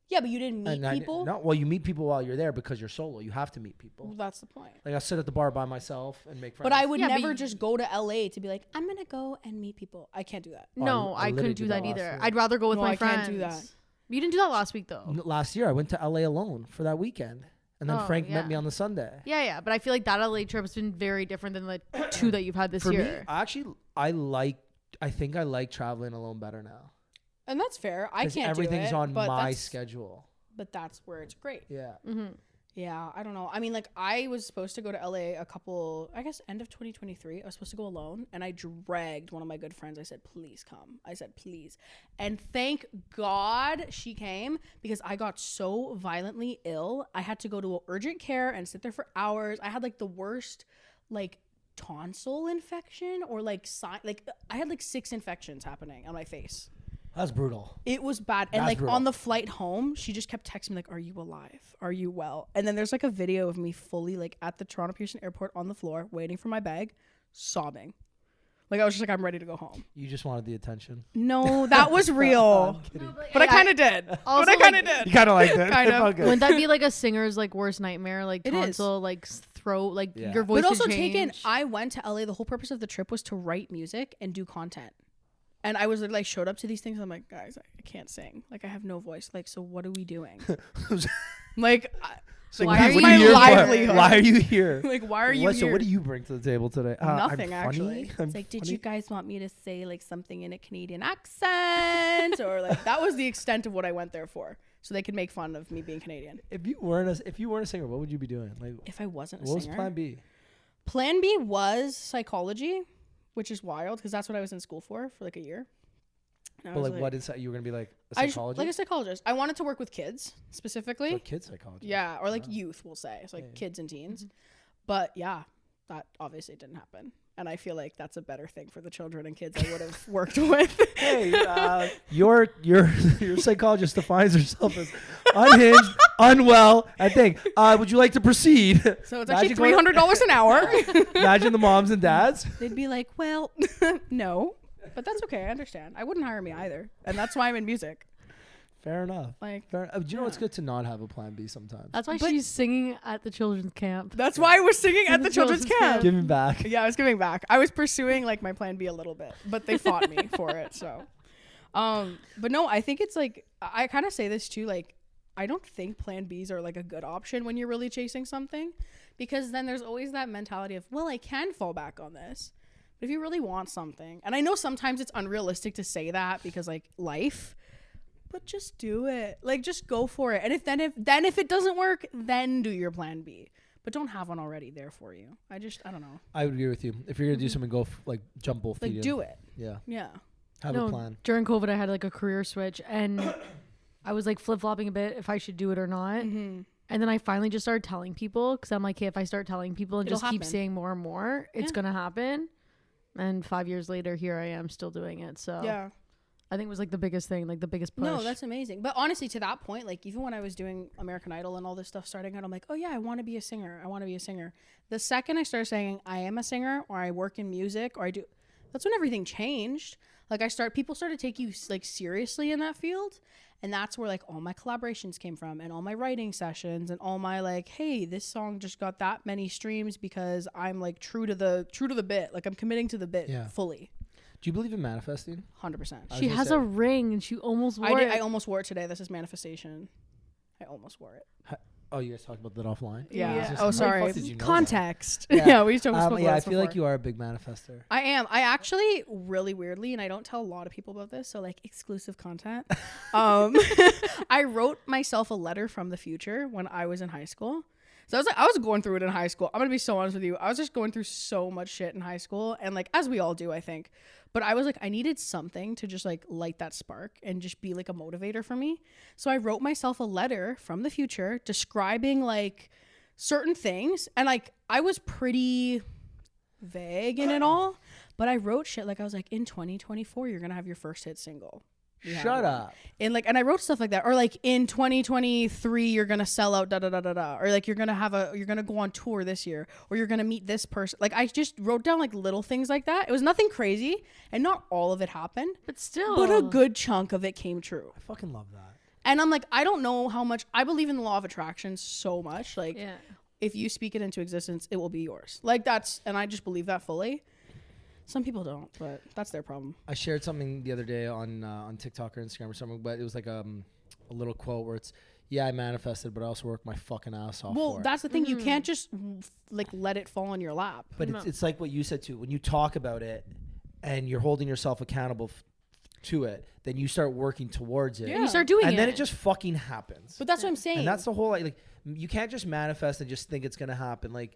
Yeah, but you didn't meet And people. No, well, you meet people while you're there because you're solo. You have to meet people. Well, that's the point. Like I sit at the bar by myself and make friends. But I would Yeah, but never you- just go to LA to be like, I'm gonna go and meet people. I can't do that. no, I I literally couldn't did do that that last either. year. I'd rather go with No, my I friends. can't do that. You didn't do that last week though. Last year, I went to LA alone for that weekend, and then Oh, Frank met yeah. me on the Sunday. Yeah, but I feel like that LA trip has been very different than the two that you've had this For me, year. I think I like traveling alone better now. And that's fair. I 'Cause can't everything's do it, on but my that's- schedule. But that's where it's great. Yeah. Mm-hmm. Yeah, I don't know. I mean, like, I was supposed to go to LA end of 2023. I was supposed to go alone, and I dragged one of my good friends. I said, please come. I said, please. And thank God she came, because I got so violently ill. I had to go to urgent care and sit there for hours. I had, like, the worst, like, tonsil infection, or, like, I had, like, 6 infections happening on my face. That's brutal. It was bad. And That's like brutal. on the flight home, she just kept texting me like, are you alive? Are you well? And then there's like a video of me fully like at the Toronto Pearson Airport on the floor waiting for my bag, sobbing. Like, I was just like, I'm ready to go home. You just wanted the attention. No, that was real. But I kind of did. Also, But I kind of like, did. You kind of like that. Kind of. It felt good. Wouldn't that be like a singer's like worst nightmare? Like It is. tonsil, like throat, like Yeah. your voice But also could change. I went to LA. The whole purpose of the trip was to write music and do content. And I was like, showed up to these things. I'm like, guys, I can't sing. Like, I have no voice. Like, so what are we doing? Like, So Why what are you what here for? livelihood? Why are you here? Like, why are you So here? what do you bring to the table today? Nothing, I'm funny. actually. I'm It's like, did funny. you guys want me to say like something in a Canadian accent, or like that was the extent of what I went there for, so they could make fun of me being Canadian. If you weren't a singer, what would you be doing? Like, If I wasn't a what was singer, Plan B? Plan B was psychology, which is wild because that's what I was in school for like a year. And I But was like, what is that? You were gonna be like a I just, psychologist? like a psychologist. I wanted to work with kids specifically. Or kid psychologist. Yeah, or like Wow. youth, we'll say. It's like Yeah. kids and teens. But yeah, that obviously didn't happen. And I feel like that's a better thing for the children and kids I would have worked with. Hey, your psychologist defines herself as unhinged, unwell. I think. Would you like to proceed? So it's actually Imagine going- $300 an hour. Imagine the moms and dads. They'd be like, well, no. But that's okay. I understand. I wouldn't hire me either. And that's why I'm in music. Fair enough. Like, Fair. Do you know it's yeah. good to not have a plan B sometimes? That's why But- she's singing at the children's camp. that's why I was singing at the children's camp. Give me back. Yeah, I was giving back. I was pursuing like my plan B a little bit, but they fought me for it. So, But no, I think it's like, I kind of say this too, like, I don't think plan Bs are like a good option when you're really chasing something, because then there's always that mentality of, well, I can fall back on this. But if you really want something, and I know sometimes it's unrealistic to say that because like life, but just do it. Like, just go for it. And if it doesn't work, then do your plan B. But don't have one already there for you. I don't know. I would agree with you. If you're gonna do something, go like jump both feet Like, in. do it. Yeah. Yeah. Have a plan. During COVID, I had like a career switch, and I was like flip flopping a bit if I should do it or not. Mm-hmm. And then I finally just started telling people, because I'm like, hey, if I start telling people and It'll just keep happen. saying more and more, it's gonna happen. And 5 years later, here I am still doing it. So Yeah. I think it was like the biggest thing, like the biggest push. No, that's amazing. But honestly, to that point, like even when I was doing American Idol and all this stuff starting out, I'm like, oh yeah, I want to be a singer. I want to be a singer. The second I started saying I am a singer, or I work in music, or I do, that's when everything changed. Like people started to take you like seriously in that field. And that's where like all my collaborations came from, and all my writing sessions, and all my like, hey, this song just got that many streams because I'm like true to the bit. Like I'm committing to the bit fully. Do you believe in manifesting? 100%. She has a ring, and she almost wore it. I almost wore it today. This is manifestation. I almost wore it. Oh, you guys talked about that offline? Yeah. Just, Oh, sorry. How the fuck did you know Context. that? Yeah, we spoke about yeah, I this feel like before. you are a big manifester. I am. I actually really weirdly, and I don't tell a lot of people about this, so like exclusive content. I wrote myself a letter from the future when I was in high school. So I was going through it in high school. I'm gonna be so honest with you. I was just going through so much shit in high school, and like as we all do, I think. But I was like, I needed something to just like light that spark and just be like a motivator for me. So I wrote myself a letter from the future describing like certain things, and like I was pretty vague in it all, but I wrote shit like I was like, in 2024 you're gonna have your first hit single. Shut up. And like, and I wrote stuff like that, or like in 2023 you're gonna sell out da da da da da, or like you're gonna go on tour this year, or you're gonna meet this person. Like I just wrote down like little things like that. It was nothing crazy, and not all of it happened, But still. but a good chunk of it came true. I fucking love that. And I'm like, I don't know how much I believe in the law of attraction so much. Like, Yeah. if you speak it into existence, it will be yours. Like that's, and I just believe that fully. Some people don't, but that's their problem. I shared something the other day on TikTok or Instagram or something, but it was like a little quote where it's, yeah, I manifested, but I also worked my fucking ass off Well, for it. that's the thing. You can't just like let it fall in your lap. But it's like what you said too. When you talk about it and you're holding yourself accountable to it, then you start working towards it. Yeah. You start doing it. And then it just fucking happens. But that's what I'm saying. And that's the whole, like you can't just manifest and just think it's going to happen. Like,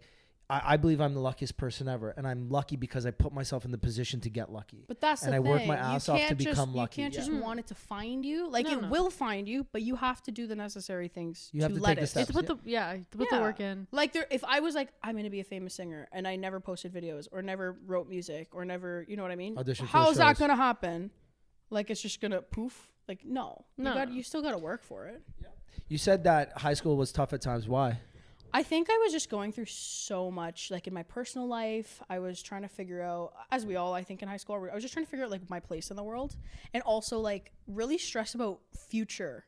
I believe I'm the luckiest person ever, and I'm lucky because I put myself in the position to get lucky. But that's the and thing. I work my ass off to become lucky. You can't just want it to find you. Like No, it no. will find you, but you have to do the necessary things You have to let take the it. steps. to put the Yeah. work in. Like if I was like, I'm gonna be a famous singer, and I never posted videos or never wrote music or never, you know what I mean? Audition for How the is that shows. gonna happen? Like it's just gonna poof? Like no. No. You still gotta work for it. You said that high school was tough at times. Why? I think I was just going through so much, like in my personal life. I was trying to figure out, as we all, I think, in high school, I was just trying to figure out like my place in the world, and also like really stressed about future.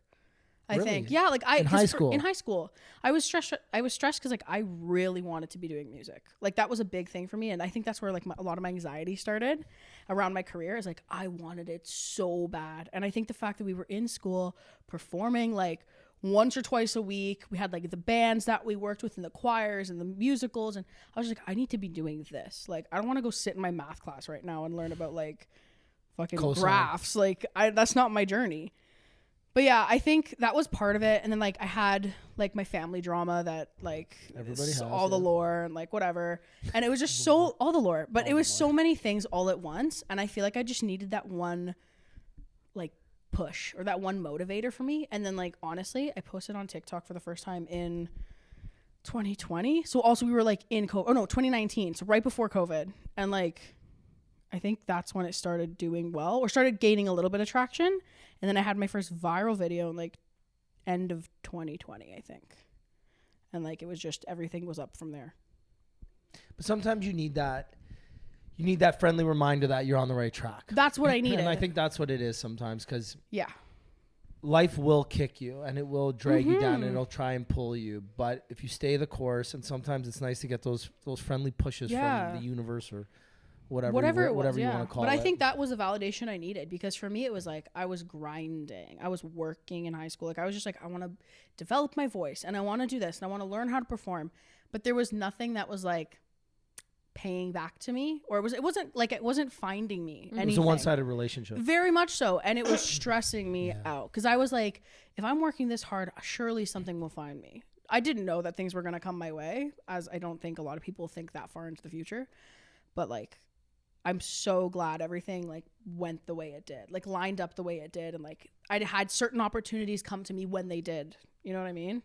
I Really? think, yeah, like In high school? in high school, I was stressed because like I really wanted to be doing music. Like that was a big thing for me, and I think that's where like a lot of my anxiety started around my career. Is like I wanted it so bad, and I think the fact that we were in school performing like once or twice a week, we had like the bands that we worked with and the choirs and the musicals, and I was like, I need to be doing this. Like I don't want to go sit in my math class right now and learn about like fucking Cosine. graphs. Like that's not my journey. But yeah, I think that was part of it. And then like I had like my family drama that like Everybody has all the it. lore and like whatever. And it was just so all the lore, but it was so many things all at once. And I feel like I just needed that one like push or that one motivator for me. And then like honestly, I posted on TikTok for the first time in 2020. So also we were like in 2019. So right before COVID. And like I think that's when it started doing well or started gaining a little bit of traction. And then I had my first viral video in like end of 2020, I think. And like it was just everything was up from there. But sometimes you need that friendly reminder that you're on the right track. That's what I needed. And I think that's what it is sometimes, because yeah. life will kick you and it will drag you down and it'll try and pull you. But if you stay the course, and sometimes it's nice to get those friendly pushes Yeah. from the universe or whatever it was, you want to call it. But I think that was a validation I needed, because for me it was like I was grinding. I was working in high school. Like I was just like, I want to develop my voice and I want to do this and I want to learn how to perform. But there was nothing that was like paying back to me, or it wasn't finding me anything. It was a one-sided relationship. Very much so. And it was stressing me out, because I was like, if I'm working this hard, surely something will find me. I didn't know that things were going to come my way, as I don't think a lot of people think that far into the future. But like, I'm so glad everything like went the way it did, like lined up the way it did. And like I had certain opportunities come to me when they did. You know what I mean?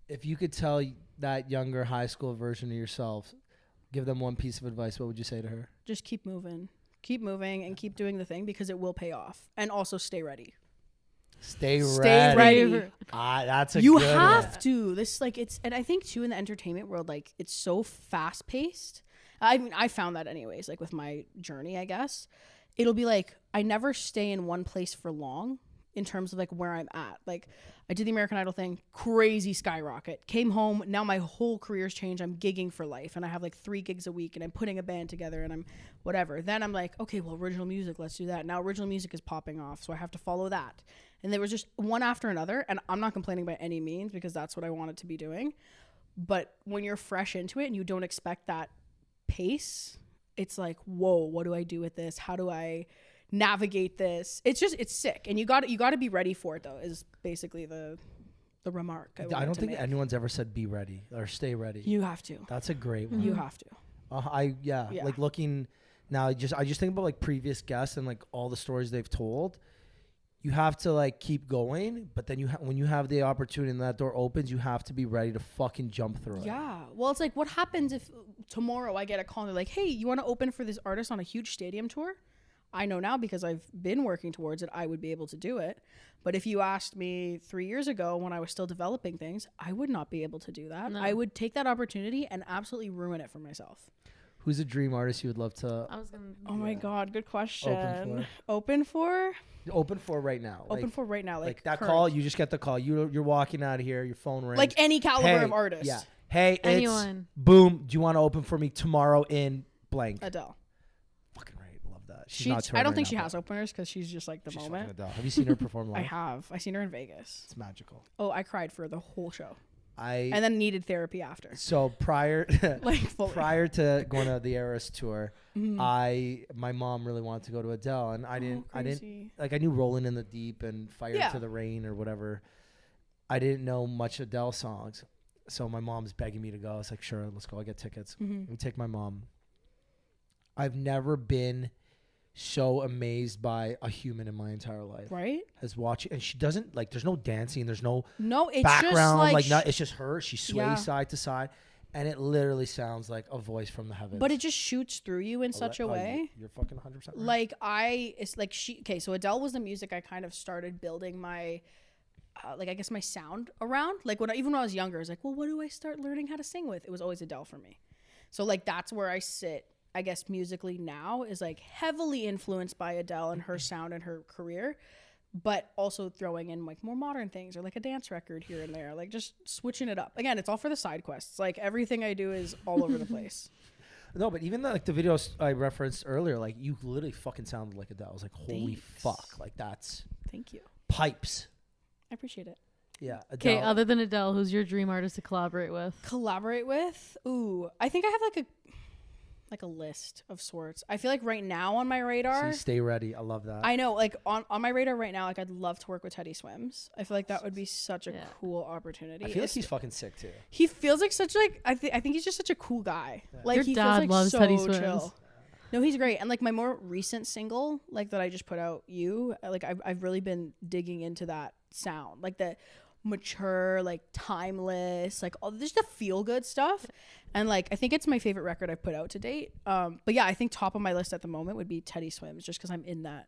If you could tell that younger high school version of yourself, give them one piece of advice, what would you say to her? Just keep moving and keep doing the thing, because it will pay off. And also stay ready. Stay ready. That's a you good have one. to. This like it's, and I think too in the entertainment world, like it's so fast paced. I mean, I found that anyways, like with my journey, I guess. It'll be like I never stay in one place for long in terms of like where I'm at. Like I did the American Idol thing, crazy skyrocket. Came home, now my whole career's changed. I'm gigging for life and I have like 3 gigs a week and I'm putting a band together and I'm whatever. Then I'm like, okay, well, original music, let's do that. Now original music is popping off, so I have to follow that. And there was just one after another, and I'm not complaining by any means because that's what I wanted to be doing. But when you're fresh into it and you don't expect that pace, it's like, whoa, what do I do with this? How do I navigate this? It's sick. And you got to be ready for it, though, is basically the remark. I don't think anyone's ever said be ready or stay ready. You have to. That's a great one. You have to. Like looking now, I just think about like previous guests and like all the stories they've told. You have to like keep going, but then when you have the opportunity and that door opens, you have to be ready to fucking jump through it. Yeah. Well, it's like, what happens if tomorrow I get a call and they're like, hey, you want to open for this artist on a huge stadium tour? I know now, because I've been working towards it, I would be able to do it. But if you asked me 3 years ago when I was still developing things, I would not be able to do that. No. I would take that opportunity and absolutely ruin it for myself. Who's a dream artist you would love to? Oh my God, good question. Open for right now. Open for right now. Like that current. call, you just get the call. You're walking out of here, your phone rings. Like any caliber of artist. Yeah. Hey, anyone. It's boom. Do you want to open for me tomorrow in blank? Adele. Fucking right. Love that. She's not touring I don't think right she now, has openers because she's just like the she's moment. Adele. Have you seen her perform live? I have. I seen her in Vegas. It's magical. Oh, I cried for the whole show. And then needed therapy after. So prior prior to going to the Eras tour, mm-hmm. my mom really wanted to go to Adele, and I didn't like, I knew Rolling in the Deep and Fire to the Rain or whatever. I didn't know much Adele songs. So my mom's begging me to go. I was like, sure, let's go. I get tickets. Mm-hmm. We take my mom. I've never been so amazed by a human in my entire life. Right? As watching, and she doesn't like. There's no dancing. There's no it's background. Just like it's just her. She sways side to side, and it literally sounds like a voice from the heavens. But it just shoots through you in such a way. You're fucking 100% right. Like it's like okay. So Adele was the music I kind of started building my. Like I guess my sound around, like even when I was younger, I was like, well, what do I start learning how to sing with? It was always Adele for me. So like that's where I sit, I guess, musically now, is like heavily influenced by Adele and her sound and her career, but also throwing in like more modern things or like a dance record here and there, like just switching it up. Again, it's all for the side quests. Like everything I do is all over the place. No, but even the videos I referenced earlier, like you literally fucking sounded like Adele. I was like, holy fuck, like that's thank you. Pipes. I appreciate it. Yeah. Okay, other than Adele, who's your dream artist to collaborate with? Ooh, I think I have like a list of sorts. I feel like right now on my radar. Stay ready. I love that. I know, like on my radar right now, like I'd love to work with Teddy Swims. I feel like that would be such a cool opportunity. I feel like he's fucking sick too. He feels like such like I think he's just such a cool guy. Yeah. Like your he dad feels like loves so Teddy Swims. Chill. No, he's great. And like my more recent single, like that I just put out, like I've really been digging into that sound, like the mature, like timeless, like all just the feel good stuff. And like I think it's my favorite record I've put out to date. But yeah, I think top of my list at the moment would be Teddy Swims, just because I'm in that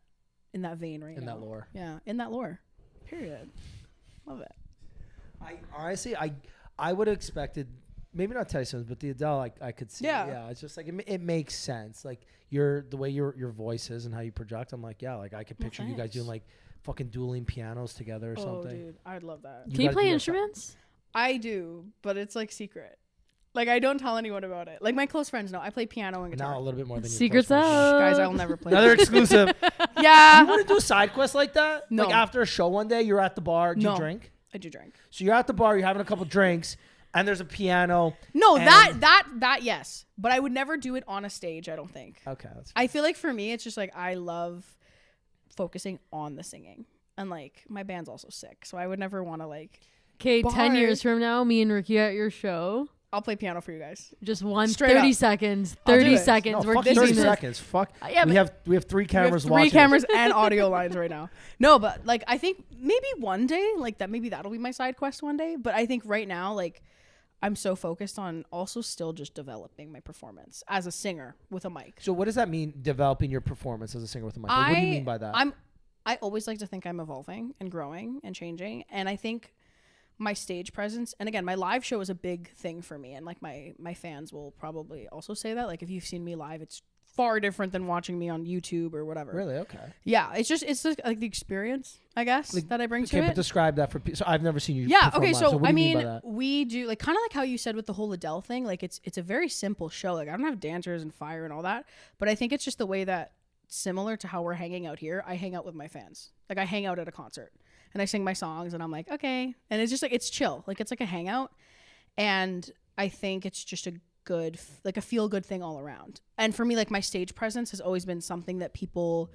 vein right now. In that lore. Yeah, in that lore. Period. Love it. I honestly I would have expected, maybe not Teddy Swims, but the Adele, I could see. Yeah, it's just like it makes sense. Like the way your voice is and how you project. I'm like, yeah, like I could picture you guys doing like fucking dueling pianos together or something. Oh, dude, I'd love that. Can you play instruments? I do, but it's like secret. Like, I don't tell anyone about it. Like, my close friends know. I play piano and guitar. Now a little bit more than your Secrets close friends. out. Guys, I will never play. Another exclusive. Yeah. You want to do a side quest like that? No. Like after a show one day, you're at the bar. Do you No. drink? I do drink. So you're at the bar, you're having a couple drinks, and there's a piano. No, and- that yes. But I would never do it on a stage, I don't think. Okay. That's I feel like for me, it's just like I love focusing on the singing. And like my band's also sick. So I would never want to like Okay, 10 Bar. years from now, me and Ricky at your show. I'll play piano for you guys. Just one Straight 30 up. seconds. I'll do 30 it. seconds. no, We're fuck keeping 30 this. seconds. Fuck. Yeah, we have 3 cameras we have watching. 3 cameras and audio lines right now. No, but like I think maybe one day, like that maybe that'll be my side quest one day. But I think right now, like I'm so focused on also still just developing my performance as a singer with a mic. So what does that mean, developing your performance as a singer with a mic? Like, what do you mean by that? I always like to think I'm evolving and growing and changing. And I think my stage presence, and again, my live show is a big thing for me. And like my fans will probably also say that. Like if you've seen me live, it's far different than watching me on YouTube or whatever. Really? Okay. Yeah. It's just like the experience, I guess, Like, that I bring Okay, to but it. describe that for so I've never seen you. Yeah. perform Okay. live, So, what do I you mean by mean, that? we do like kind of like how you said with the whole Adele thing. Like it's a very simple show. Like I don't have dancers and fire and all that, but I think it's just the way that similar to how we're hanging out here. I hang out with my fans. Like I hang out at a concert and I sing my songs and I'm like, okay. And it's just like, it's chill. Like it's like a hangout. And I think it's just a good, like a feel good thing all around. And for me, like my stage presence has always been something that people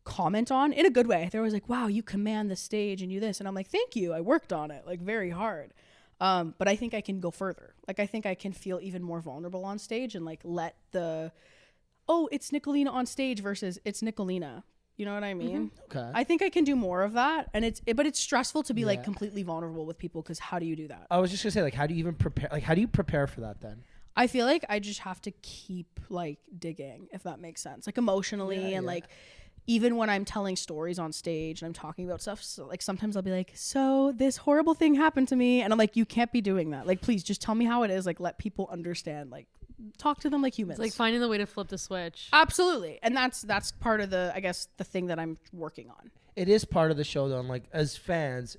comment on in a good way. They're always like, wow, you command the stage and you this. And I'm like, thank you. I worked on it like very hard. But I think I can go further. Like I think I can feel even more vulnerable on stage and like let it's Nicolina on stage versus it's Nicolina. You know what I mean? Okay. I think I can do more of that. And but it's stressful to be like Yeah. completely vulnerable with people because how do you do that? I was just gonna say, like, how do you even prepare? Like, how do you prepare for that then? I feel like I just have to keep like digging, if that makes sense. Like emotionally Yeah, and yeah. like even when I'm telling stories on stage and I'm talking about stuff, so like sometimes I'll be like, so this horrible thing happened to me. And I'm like, you can't be doing that. Like, please just tell me how it is. Like, let people understand. Like, talk to them like humans. It's like finding the way to flip the switch. Absolutely. And that's part of the, I guess, the thing that I'm working on. It is part of the show though. And like as fans,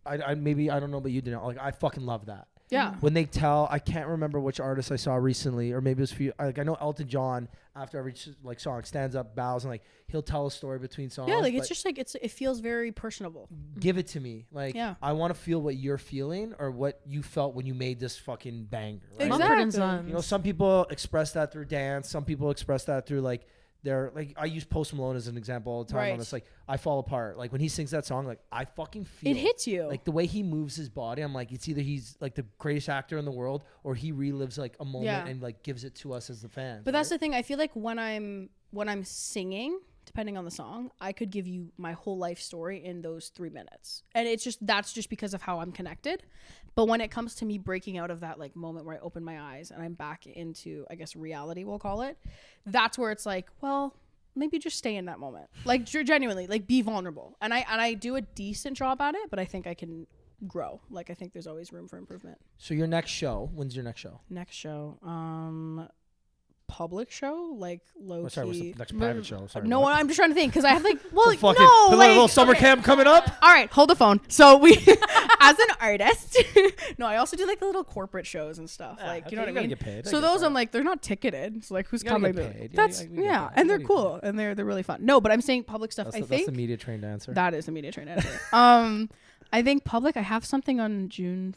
I maybe I don't know, but you didn't. Like I fucking love that. Yeah. When they tell, I can't remember which artist I saw recently, or maybe it was for you. Like I know Elton John, after every like song, stands up, bows, and like he'll tell a story between songs. Yeah, like it's but just like it feels very personable. give it to me. Like Yeah. I want to feel what you're feeling or what you felt when you made this fucking banger. Right? Exactly. Mumford and Sons. You know, some people express that through dance. Some people express that through like their like. I use Post Malone as an example all the time. Right. On this, like I fall apart. Like when he sings that song, like I fucking feel It hits you. like the way he moves his body. I'm like, it's either he's like the greatest actor in the world, or he relives like a moment Yeah. and like gives it to us as the fans. But that's the thing. I feel like when I'm singing, depending on the song, I could give you my whole life story in those 3 minutes. And that's just because of how I'm connected. But when it comes to me breaking out of that like moment where I open my eyes and I'm back into, I guess, reality, we'll call it, that's where it's like, well, maybe just stay in that moment. Like genuinely, like be vulnerable. And I do a decent job at it, but I think I can grow. Like I think there's always room for improvement. So your next show, when's your next show? Next show, public show, like low Sorry, what's the key. next private show? Sorry, No, what? I'm just trying to think because I have like, well, The fucking no, the like little summer camp coming up. All right, hold the phone. So we, as an artist, no, I also do like the little corporate shows and stuff. Like, you know what I gotta mean? get paid. I So get those, that. I'm like, they're not ticketed. So like, who's You gotta coming? get paid. That's You get yeah, paid. and You they're gotta get cool and they're really fun. No, but I'm saying public stuff. That's I the think media trained answer. that is the media trained answer. I think public. I have something on June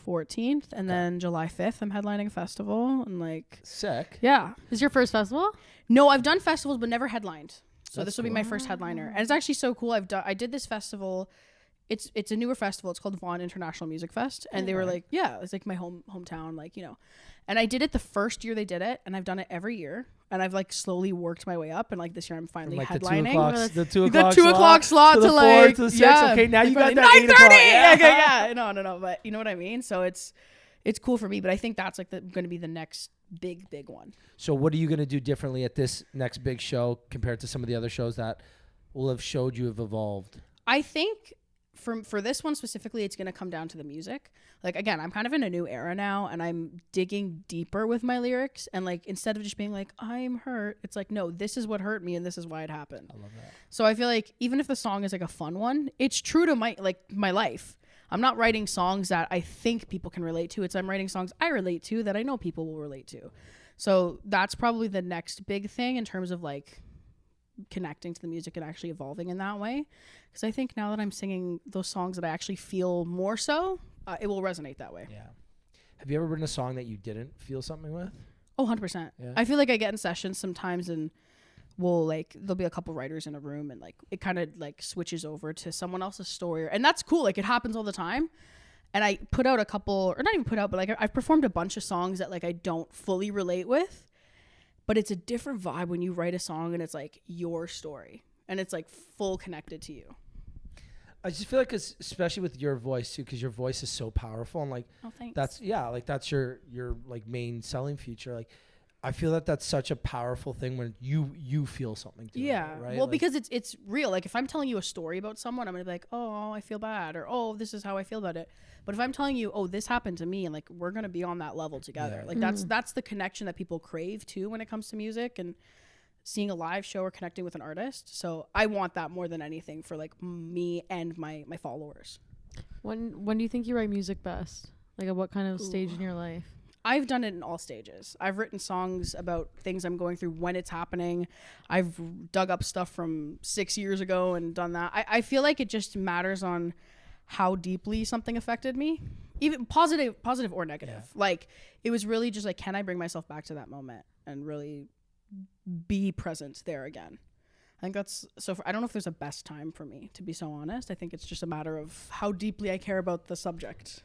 14th, and then July 5th. I'm headlining a festival, and like, Sick. yeah. Is your first festival? No, I've done festivals, but never headlined. So That's this will be cool. my first headliner, and it's actually so cool. I did this festival. It's a newer festival. It's called Vaughan International Music Fest, and they were like, yeah, it's like my hometown, like, you know. And I did it the first year they did it, and I've done it every year, and I've like slowly worked my way up, and like this year I'm finally Like headlining. the 2 The o'clock 2 o'clock slot to to the 4 like to the 6. yeah, Okay, now you got like that 8 o'clock. 9:30. Yeah. Okay, yeah, no, but you know what I mean. So it's cool for me, but I think that's like going to be the next big one. So what are you gonna do differently at this next big show compared to some of the other shows that will have showed you have evolved? I think for this one specifically, it's going to come down to the music. Like, again, I'm kind of in a new era now, and I'm digging deeper with my lyrics. And like, instead of just being like, I'm hurt, it's like, no, this is what hurt me, and this is why it happened. I love that. So I feel like even if the song is like a fun one, it's true to my life. I'm not writing songs that I think people can relate to. I'm writing songs I relate to that I know people will relate to. So that's probably the next big thing in terms of like connecting to the music and actually evolving in that way. Because I think now that I'm singing those songs that I actually feel more so, it will resonate that way. Yeah. Have you ever written a song that you didn't feel something with? Oh, 100%. Yeah. I feel like I get in sessions sometimes and there'll be a couple writers in a room and like it kind of like switches over to someone else's story. And that's cool. Like it happens all the time. And I put out a couple, or not even put out, but like I've performed a bunch of songs that like I don't fully relate with. But it's a different vibe when you write a song and it's like your story and it's like full connected to you. I just feel like, especially with your voice too, because your voice is so powerful and like thanks. that's your like main selling feature. Like I feel that that's such a powerful thing when you feel something to it, right? Well, like, because it's real. Like if I'm telling you a story about someone, I'm gonna be like, oh, I feel bad, or oh, this is how I feel about it. But if I'm telling you, oh, this happened to me, and like we're gonna be on that level together. Yeah. Like that's the connection that people crave too when it comes to music and seeing a live show or connecting with an artist. So I want that more than anything for like me and my followers. When do you think you write music best? Like at what kind of stage in your life? I've done it in all stages. I've written songs about things I'm going through when it's happening. I've dug up stuff from 6 years ago and done that. I feel like it just matters on how deeply something affected me, even positive or negative. Yeah. Like it was really just like, can I bring myself back to that moment and really be present there again? I think that's so. I don't know if there's a best time for me, to be so honest. I think it's just a matter of how deeply I care about the subject.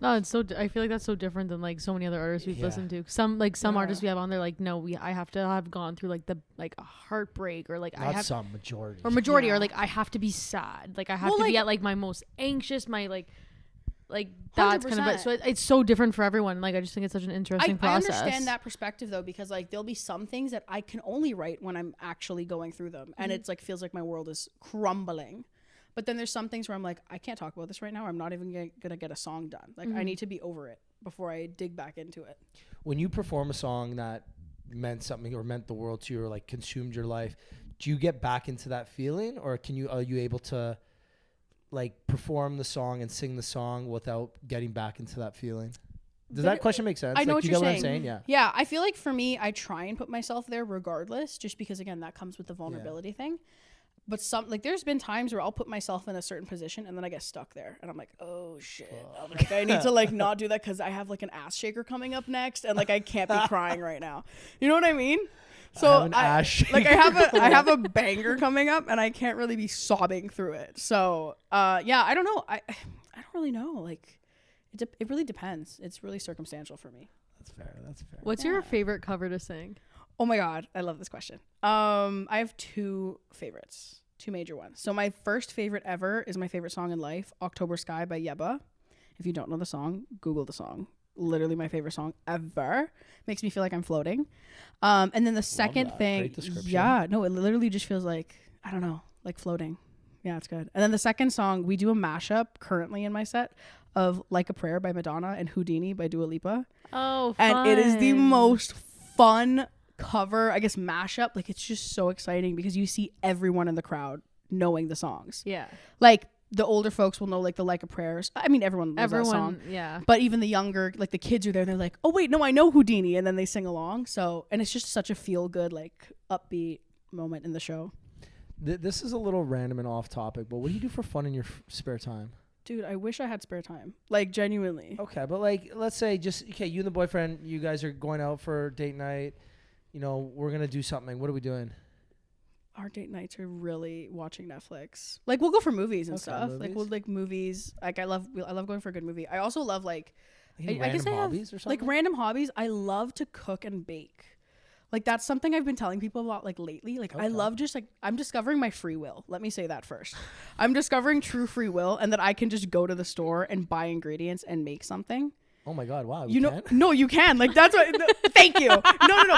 No, it's so. I feel like that's so different than like so many other artists we've listened to. Some artists we have on there, like no, I have to have gone through like a heartbreak or like not I have some majority or like I have to be sad, like I have to be at like my most anxious, my like that's 100%. Kind of it. So it's so different for everyone. Like I just think it's such an interesting process. I understand that perspective though, because like there'll be some things that I can only write when I'm actually going through them, and it's like feels like my world is crumbling. But then there's some things where I'm like, I can't talk about this right now. I'm not even gonna get a song done. Like I need to be over it before I dig back into it. When you perform a song that meant something or meant the world to you or like consumed your life, do you get back into that feeling, or are you able to like perform the song and sing the song without getting back into that feeling? Does that question make sense? I know like, what you're saying. What I'm saying. Yeah. Yeah, I feel like for me, I try and put myself there regardless, just because again that comes with the vulnerability thing. But there's been times where I'll put myself in a certain position and then I get stuck there and I'm like, oh shit. I'm like, I need to like not do that because I have like an ass shaker coming up next and like I can't be crying right now. You know what I mean? So I have a banger coming up and I can't really be sobbing through it. So yeah, I don't know. I don't really know. Like it really depends. It's really circumstantial for me. That's fair. What's your favorite cover to sing? Oh my God, I love this question. I have two favorites, two major ones. So my first favorite ever is my favorite song in life, October Sky by Yebba. If you don't know the song, Google the song. Literally my favorite song ever. Makes me feel like I'm floating. And then the second thing, great description. yeah, no, it literally just feels like, I don't know, like floating. Yeah, it's good. And then the second song, we do a mashup currently in my set of Like a Prayer by Madonna and Houdini by Dua Lipa. Oh, fun. And it is the most fun cover, I guess, mashup. Like it's just so exciting because you see everyone in the crowd knowing the songs. Yeah. Like the older folks will know like the Like a Prayers. I mean, everyone knows that song. Yeah. But even the younger, like the kids are there, they're like, oh wait, no, I know Houdini, and then they sing along. So, and it's just such a feel good, like upbeat moment in the show. This is a little random and off topic, but what do you do for fun in your spare time? Dude, I wish I had spare time. Like genuinely. Okay, but like let's say you and the boyfriend, you guys are going out for date night. You know, we're going to do something. What are we doing? Our date nights are really watching Netflix. Like we'll go for movies and stuff. Movies? Like we'll like movies. Like I love going for a good movie. I also love like random hobbies or something? Like random hobbies. I love to cook and bake. Like that's something I've been telling people about like lately. Like I love just like I'm discovering my free will. Let me say that first. I'm discovering true free will and that I can just go to the store and buy ingredients and make something. Oh my God! Wow, No, you can. Like that's what. No, thank you. No.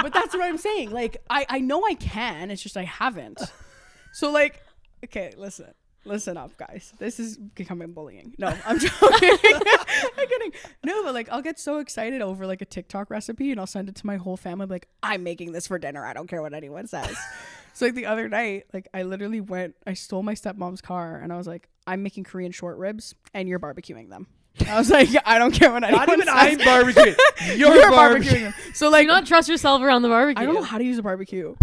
But that's what I'm saying. Like I know I can. It's just I haven't. So like, okay, listen up, guys. This is becoming bullying. No, I'm joking. I'm kidding. No, but like I'll get so excited over like a TikTok recipe and I'll send it to my whole family. Like I'm making this for dinner. I don't care what anyone says. So like the other night, like I literally I stole my stepmom's car and I was like, I'm making Korean short ribs and you're barbecuing them. I was like, I don't care what anyone Not even says. I'm barbecuing. You're barbecuing them. So like, Do not trust yourself around the barbecue. I don't know how to use a barbecue.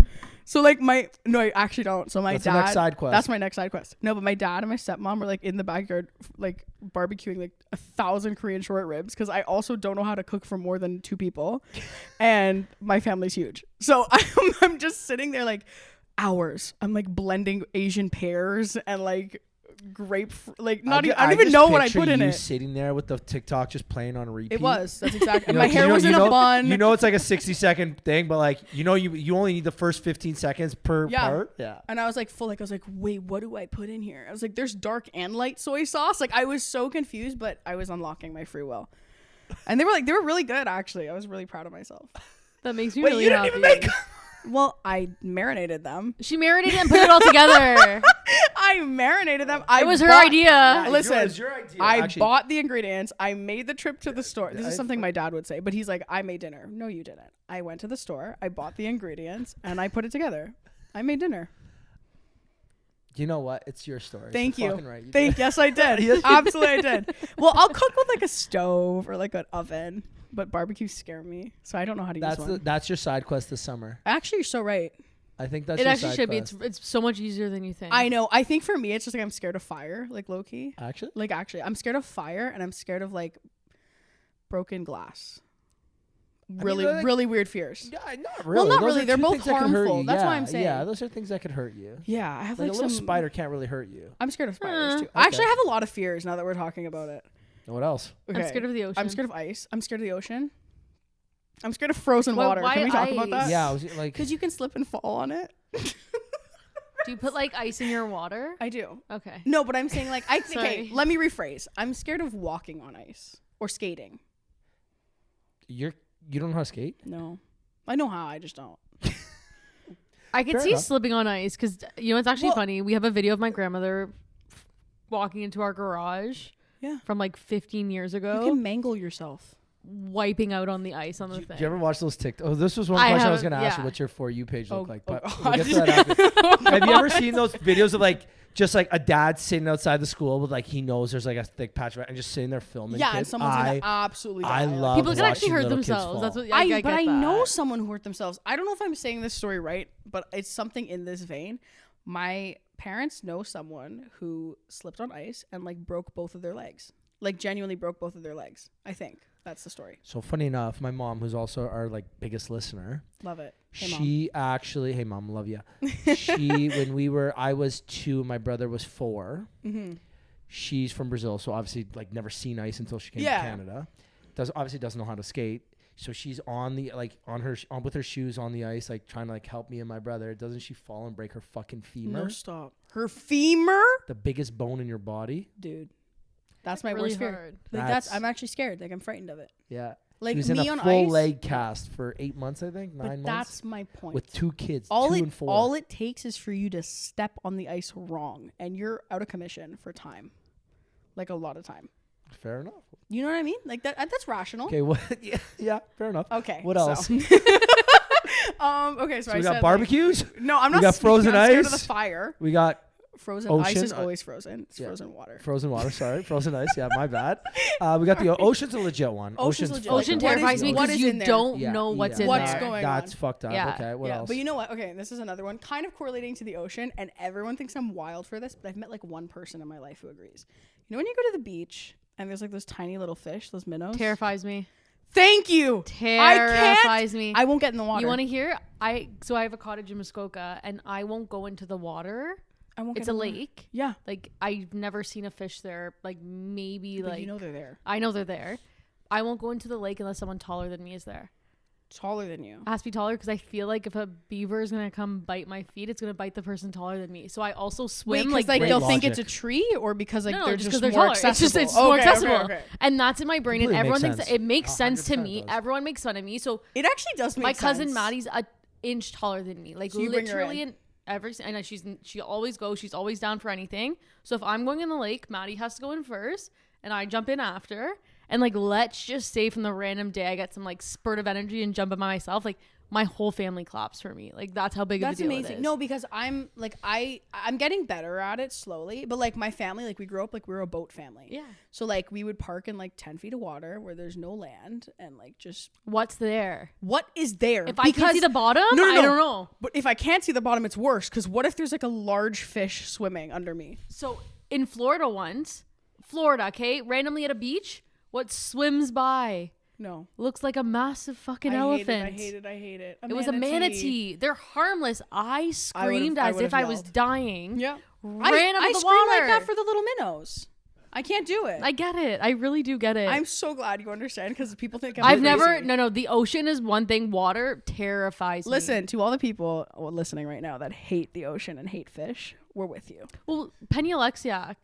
So like no, I actually don't. So my That's dad, the next side quest. that's my next side quest. No, but my dad and my stepmom were like in the backyard, like barbecuing like 1,000 Korean short ribs. Cause I also don't know how to cook for more than 2 people. And my family's huge. So I'm just sitting there like hours. I'm like blending Asian pears and like grape, like not even, I don't even know what I put in you it. sitting there with the TikTok just playing on repeat. It was. That's exactly. You know, My hair was in a bun. You know, it's like a 60-second thing, but like, you know, you only need the first 15 seconds per part. Yeah. And I was like, I was like, wait, what do I put in here? I was like, there's dark and light soy sauce. Like I was so confused, but I was unlocking my free will. And they were really good actually. I was really proud of myself. That makes me Wait, really you didn't happy. even make. Well, I marinated them. She marinated and put it all together. I marinated them. It was her idea. Listen, it was your idea, I actually. bought the ingredients. I made the trip to the store. This is something my dad would say, but he's like, I made dinner. No, you didn't. I went to the store. I bought the ingredients and I put it together. I made dinner. You know what? It's your story. Thank You're you. fucking right. Yes, I did. Absolutely, I did. Well, I'll cook with like a stove or like an oven, but barbecues scare me, so I don't know how to use one. That's your side quest this summer. Actually, you're so right. I think that's It your actually side should quest. be. It's so much easier than you think. I know. I think for me, it's just like I'm scared of fire, like low key. Actually, Like actually, I'm scared of fire and I'm scared of like broken glass. Really, like- really weird fears. yeah, not really. not Those really. are They're two both things that could hurt harmful. you. That's yeah, why I'm saying. Yeah, those are things that could hurt you. Yeah, I have Like like, a little some spider can't really hurt you. I'm scared of spiders too. Okay. Actually, I have a lot of fears now that we're talking about it. What else? Okay. I'm scared of the ocean. I'm scared of ice. I'm scared of the ocean. I'm scared of frozen Why- water. why Can we talk about ice? that? Yeah, I was like, Because you can slip and fall on it. Do you put like ice in your water? I do. Okay. No, but I'm saying like okay, Sorry. let me rephrase. I'm scared of walking on ice or skating. you don't know how to skate? No. I know how, I just don't. I could Fair see enough. slipping on ice because you know it's actually Well- funny. We have a video of my grandmother walking into our garage. Yeah. From like 15 years ago, You can mangle yourself. wiping out on the ice on the Do thing. you ever watch those TikTok? Oh, this was one I question I was haven't- going to ask you. yeah. What's your For You page look like? But God. we'll get to that after. Have you ever seen those videos of like just like a dad sitting outside the school with like he knows there's like a thick patch of it and just sitting there filming? Yeah, kids? and someone's gonna absolutely die. I love People can actually watching hurt little kids themselves. fall. That's what I get but I that. know someone who hurt themselves. I don't know if I'm saying this story right, but it's something in this vein. My parents know someone who slipped on ice and like broke both of their legs. Like genuinely broke both of their legs. I think that's the story. So funny enough, my mom, who's also our like biggest listener, Love it. Hey, Mom. she actually, hey mom, love you. I was 2, my brother was 4. Mm-hmm. She's from Brazil, so obviously like never seen ice until she came Yeah. to Canada. Doesn't know how to skate. So she's on the on with her shoes on the ice, like trying to like help me and my brother. Doesn't she fall and break her fucking femur? No, stop. Her femur, The biggest bone in your body. dude. That's my really worst fear. hard. Like That's- I'm actually scared. Like I'm frightened of it. Yeah. Like She was in me a on full ice. leg cast for 8 months, I think, 9 But months. that's my point. With 2 kids, all 2 it and 4. all it takes is for you to step on the ice wrong, and you're out of commission for time, like a lot of time. Fair enough. You know what I mean? Like that's rational. Okay, what? Yeah, fair enough. Okay. What else? So. Okay, so So I we said got barbecues. no, I'm we not. got frozen I'm scared of ice. the fire. We got Frozen ice Ocean, is always frozen. It's yeah. frozen water. frozen water. Sorry, frozen ice. Yeah, my bad. We got the ocean's a legit one. Ocean's legit. Ocean Like, what terrifies is- me what because is you in there? don't Yeah, know what's yeah. in What's there. going That's on? fucked up. Yeah. Okay, what yeah, else? but you know what? Okay, this is another one, kind of correlating to the ocean, and everyone thinks I'm wild for this, but I've met like one person in my life who agrees. You know when you go to the beach and there's like those tiny little fish, those minnows? Terrifies me. Thank you. Terrifies me. I won't get in the water. You want to hear? I have a cottage in Muskoka, and I won't go into the water. I won't. It's get a in the water. lake. Yeah. Like I've never seen a fish there. Like maybe But like you know they're there. I know they're there. I won't go into the lake unless someone taller than me is there. Taller than you. It has to be taller because I feel like if a beaver is gonna come bite my feet, it's gonna bite the person taller than me. So I also swim Wait, because like Great they'll think it's a logic. tree, or because like no, they're just just because more they're taller. accessible. It's more Okay, accessible, okay. and that's in my brain. Completely And everyone makes thinks sense. it makes sense to 100% me. does. Everyone makes fun of me. So It actually does make my sense. cousin Maddie's an inch taller than me. Like So you bring her literally, in. and she always goes. She's always down for anything. So if I'm going in the lake, Maddie has to go in first, and I jump in after. And like, let's just say from the random day I get some like spurt of energy and jump in by myself. Like my whole family claps for me. Like that's how big of a deal amazing. it is. No, because I'm like I'm getting better at it slowly. But like my family, like we grew up like we were a boat family. Yeah. So like we would park in like 10 feet of water where there's no land and like just What's there? what is there? If I can't see the bottom, No, I don't know. But if I can't see the bottom, it's worse. Because what if there's like a large fish swimming under me? So in Florida Florida, okay, randomly at a beach, what swims by? No. Looks like a massive fucking I elephant. hate it. It was a manatee. They're harmless. I screamed I as if would've I was yelled. dying. Yeah. Ran out I of the scream water. like that for the little minnows. I can't do it. I get it. I really do get it. I'm so glad you understand because people think I'm I've crazy. never. No. The ocean is one thing. Water terrifies me. Listen, to all the people listening right now that hate the ocean and hate fish, we're with you. Well, Penny Alexiak,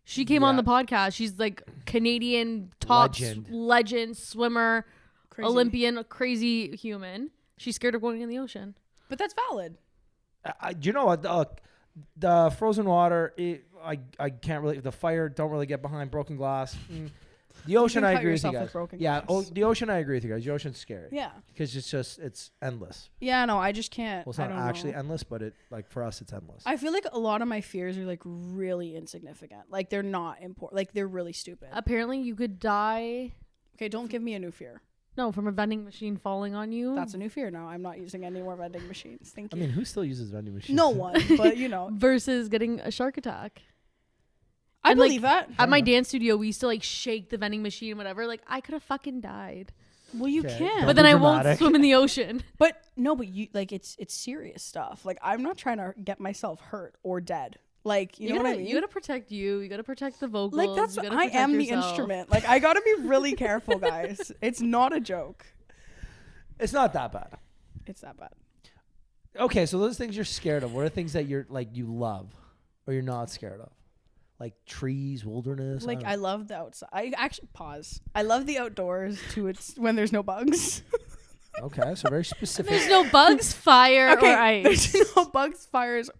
she came on the podcast. She's like Canadian top legend swimmer, Crazy. Olympian, crazy human. She's scared of going in the ocean. But that's valid. You know what? The frozen water, I can't really. The fire, don't really get behind. Broken glass. The ocean, I agree with you guys. Yeah, the ocean, I agree with you guys. The ocean's scary. Yeah. Because it's endless. Yeah, no, I just can't. Well, it's not actually endless, but for us, it's endless. I feel like a lot of my fears are like really insignificant. Like they're not important. Like they're really stupid. Apparently, you could die. Okay, don't give me a new fear. No, from a vending machine falling on you. That's a new fear now. I'm not using any more vending machines. Thank you. I mean, who still uses vending machines? No one, but you know. Versus getting a shark attack. I And, believe that. At my dance studio, we used to like shake the vending machine, whatever. Like I could have fucking died. Well, you Okay. can. Don't But then be I won't dramatic. swim in the ocean. But no, but you like it's serious stuff. Like I'm not trying to get myself hurt or dead. Like you know what I mean? You gotta protect you. You gotta protect the vocals. Like that's you gotta I protect am the yourself. instrument. Like I gotta be really careful, guys. It's not a joke. It's not that bad. It's that bad. Okay, so those things you're scared of. What are things that you're like you love, or you're not scared of? Like trees, wilderness. Like don't I love the outside. I actually pause. I love the outdoors to its when there's no bugs. know. Okay, so very specific. There's no bugs, fire, or ice. There's no bugs, fires,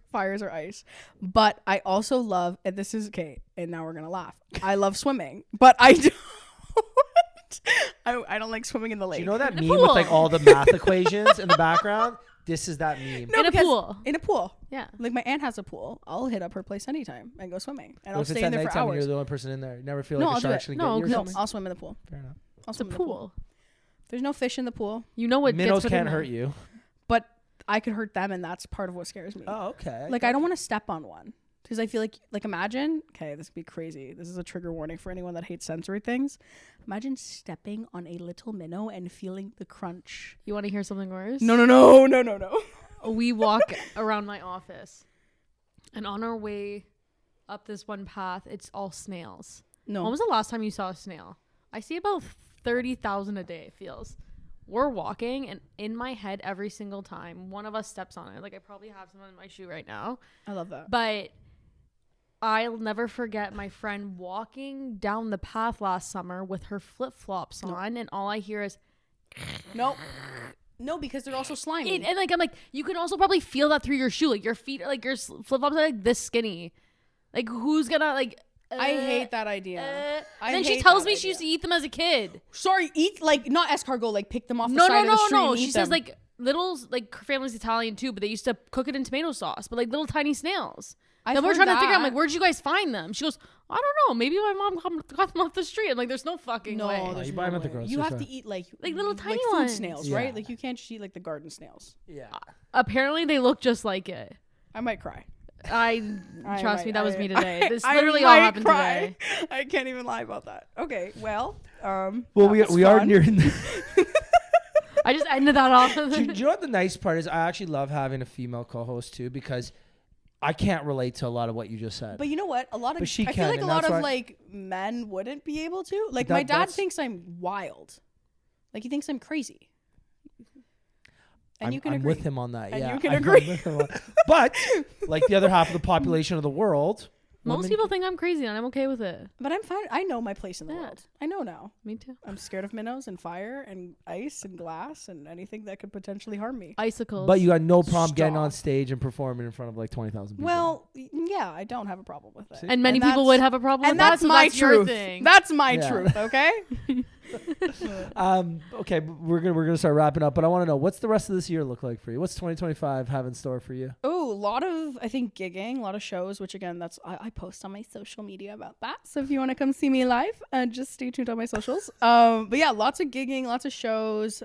or ice. But I also love, and this is okay. And now we're gonna laugh. I love swimming, but I don't. I don't like swimming in the lake. Do you know that In a meme with like pool. all the math equations in the background? This is that meme. No, In a because- pool. In a pool. Yeah. Like my aunt has a pool. I'll hit up her place anytime and go swimming, and What I'll if it's stay in at there for nighttime and hours. you're the only person in there? You never feel No, like I'll a do shark's it. gonna No, get you or No, something? I'll swim in the pool. Fair enough. I'll It's a swim in the pool. pool. There's no fish in the pool, You know what Minnows gets put in can't there. hurt you. but I could hurt them, and that's part of what scares me. Oh, okay. Like I don't want to step on one because I feel like imagine. Okay, this would be crazy. This is a trigger warning for anyone that hates sensory things. Imagine stepping on a little minnow and feeling the crunch. You want to hear something worse? No. We walk around my office, and on our way up this one path, it's all snails. No. When was the last time you saw a snail? I see about 30,000 a day, it feels. We're walking, and in my head, every single time, one of us steps on it. Like, I probably have some in my shoe right now. I love that. But I'll never forget my friend walking down the path last summer with her flip-flops on, and all I hear is... No, because they're also slimy. And like I'm like, you can also probably feel that through your shoe. Like your feet, like your flip flops are like this skinny. Like who's gonna like? I hate that idea. And then she tells me she used to eat them as a kid. Sorry, eat like not escargot. Like pick them off the No, side of the street. And She eat says them. like littles, like her family's Italian too, but they used to cook it in tomato sauce. But like little tiny snails. I've Then we're heard trying to figure out, that. I'm like, where'd you guys find them? She goes, I don't know. Maybe my mom got them off the street. I'm like, there's no fucking No, way. there's you buy them at the way. grocery You have store. to eat like little tiny food ones. snails, Yeah. right? Like you can't just eat like the garden snails. Yeah. Apparently they look just like it. I might cry. Trust me, that was me today. This I literally all might happened cry. today. I can't even lie about that. Okay, well, Well, that we was are fun. nearing. I just ended that off. Do you know what the nice part is? I actually love having a female co-host too because I can't relate to a lot of what you just said. But you know what? A lot of But she I feel can, like a and lot that's of why- like men wouldn't be able to. Like That- my dad that's- thinks I'm wild. Like he thinks I'm crazy. And you can I'm agree. with him on that. And yeah, you can I'm agree. with him on- but like the other half of the population of the world, Most women- people think I'm crazy, and I'm okay with it. But I'm fine. I know my place in the Yeah. world. I know now. Me too. I'm scared of minnows and fire and ice and glass and anything that could potentially harm me. Icicles. But you got no problem getting on Stop. stage and performing in front of like 20,000 people. Well, yeah, I don't have a problem with it. and many and people that's- would have a problem And with that. that's So my that's your truth. thing. That's my Yeah. truth, okay? Okay, we're gonna start wrapping up, but I want to know, what's the rest of this year look like for you? What's 2025 have in store for you? Oh, a lot of, I think, gigging, a lot of shows, which again, I post on my social media about that. So if you want to come see me live, just stay tuned on my socials. But yeah, lots of gigging, lots of shows.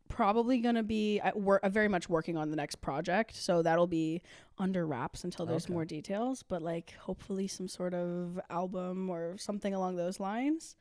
Probably going to be very much working on the next project. So that'll be under wraps until there's more details, but like hopefully some sort of album or something along those lines.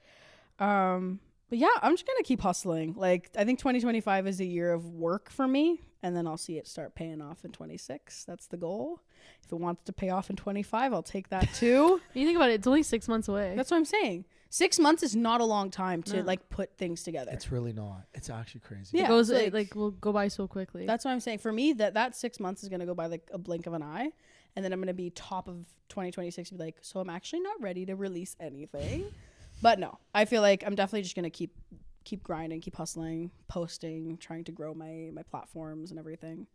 But yeah, I'm just going to keep hustling. Like, I think 2025 is a year of work for me, and then I'll see it start paying off in 26. That's the goal. If it wants to pay off in 25, I'll take that too. You think about it, it's only 6 months away. That's what I'm saying. 6 months is not a long time to like put things together. It's really not. It's actually crazy. Yeah, it goes like will go by so quickly. That's what I'm saying. For me, that 6 months is going to go by like a blink of an eye, and then I'm going to be top of 2026 and be like, so I'm actually not ready to release anything. But no, I feel like I'm definitely just going to keep grinding, keep hustling, posting, trying to grow my platforms and everything,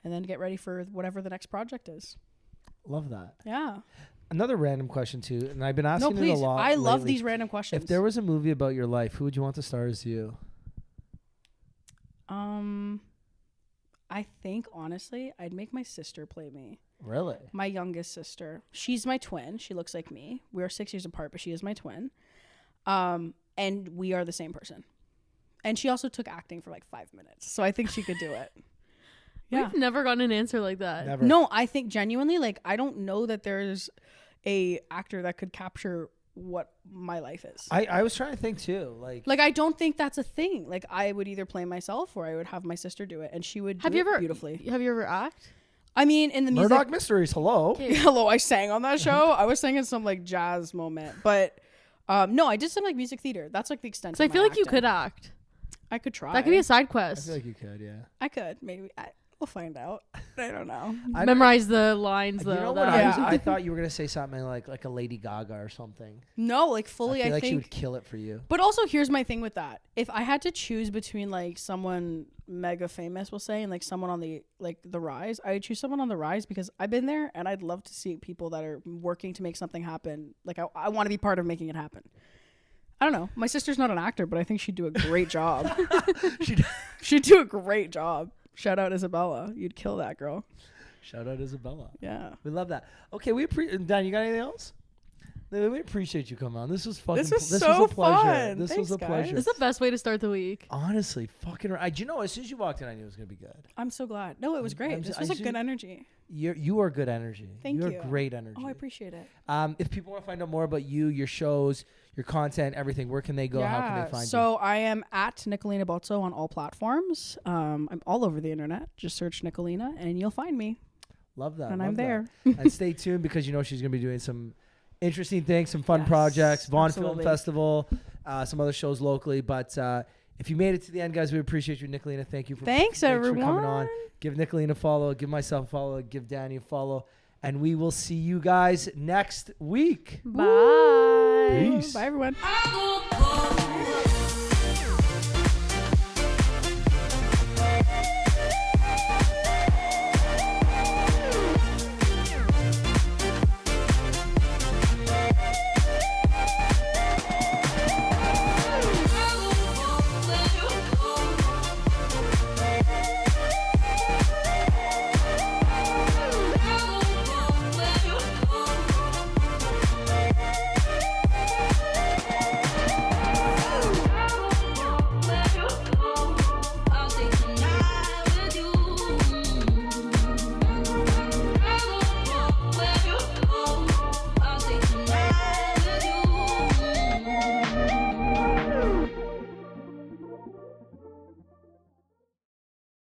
and then get ready for whatever the next project is. Love that. Yeah. Another random question too, and I've been asking it a lot. I love lately. these random questions. If there was a movie about your life, who would you want to star as you? I think honestly, I'd make my sister play me. Really? My youngest sister. She's my twin. She looks like me. We are 6 years apart, but she is my twin. And we are the same person. And she also took acting for like 5 minutes, so I think she could do it. Yeah. We've never gotten an answer like that. Never. No, I think genuinely, like, I don't know that there's a actor that could capture what my life is. I was trying to think too. Like I don't think that's a thing. Like, I would either play myself or I would have my sister do it, and she would do it beautifully. Have you ever act? I mean, in the music. Murdoch Mysteries, hello. Okay. Hello, I sang on that show. I was singing some like jazz moment, but no, I did some like music theater. That's like the extent. Because I feel like you could act. I could try. That could be a side I quest. feel like you could, yeah. I could maybe. We'll find out. I don't know. Memorize the lines though. You know what? Yeah. I thought you were gonna say something like a Lady Gaga or something. No, like fully. I feel like think she would kill it for you. But also, here's my thing with that. If I had to choose between like someone mega famous, we'll say, and like someone on the rise, I would choose someone on the rise because I've been there and I'd love to see people that are working to make something happen. Like I want to be part of making it happen. I don't know. My sister's not an actor, but I think she'd do a great job. She'd do a great job. Shout out Isabella. You'd kill that girl. Shout out Isabella. Yeah. We love that. Okay, Dan, you got anything else? We appreciate you coming on. This was fucking. This was so was a pleasure. fun. This Thanks, was a pleasure. guys. This is the best way to start the week. Honestly, fucking. You know, as soon as you walked in, I knew it was gonna be good. I'm so glad. No, it was great. This was a good energy. You are good energy. Thank you. You're great energy. Oh, I appreciate it. If people want to find out more about you, your shows, your content, everything, where can they go? How can they find you? So I am at Nicolina Bozzo on all platforms. I'm all over the internet. Just search Nicolina and you'll find me. Love that. And love I'm there. And stay tuned because you know she's going to be doing some interesting things, some fun projects, Vaughan Film Festival, some other shows locally. But if you made it to the end, guys, we appreciate you, Nicolina. Thank you for everyone for coming on. Give Nicolina a follow. Give myself a follow. Give Danny a follow. And we will see you guys next week. Bye. Peace. Bye, everyone.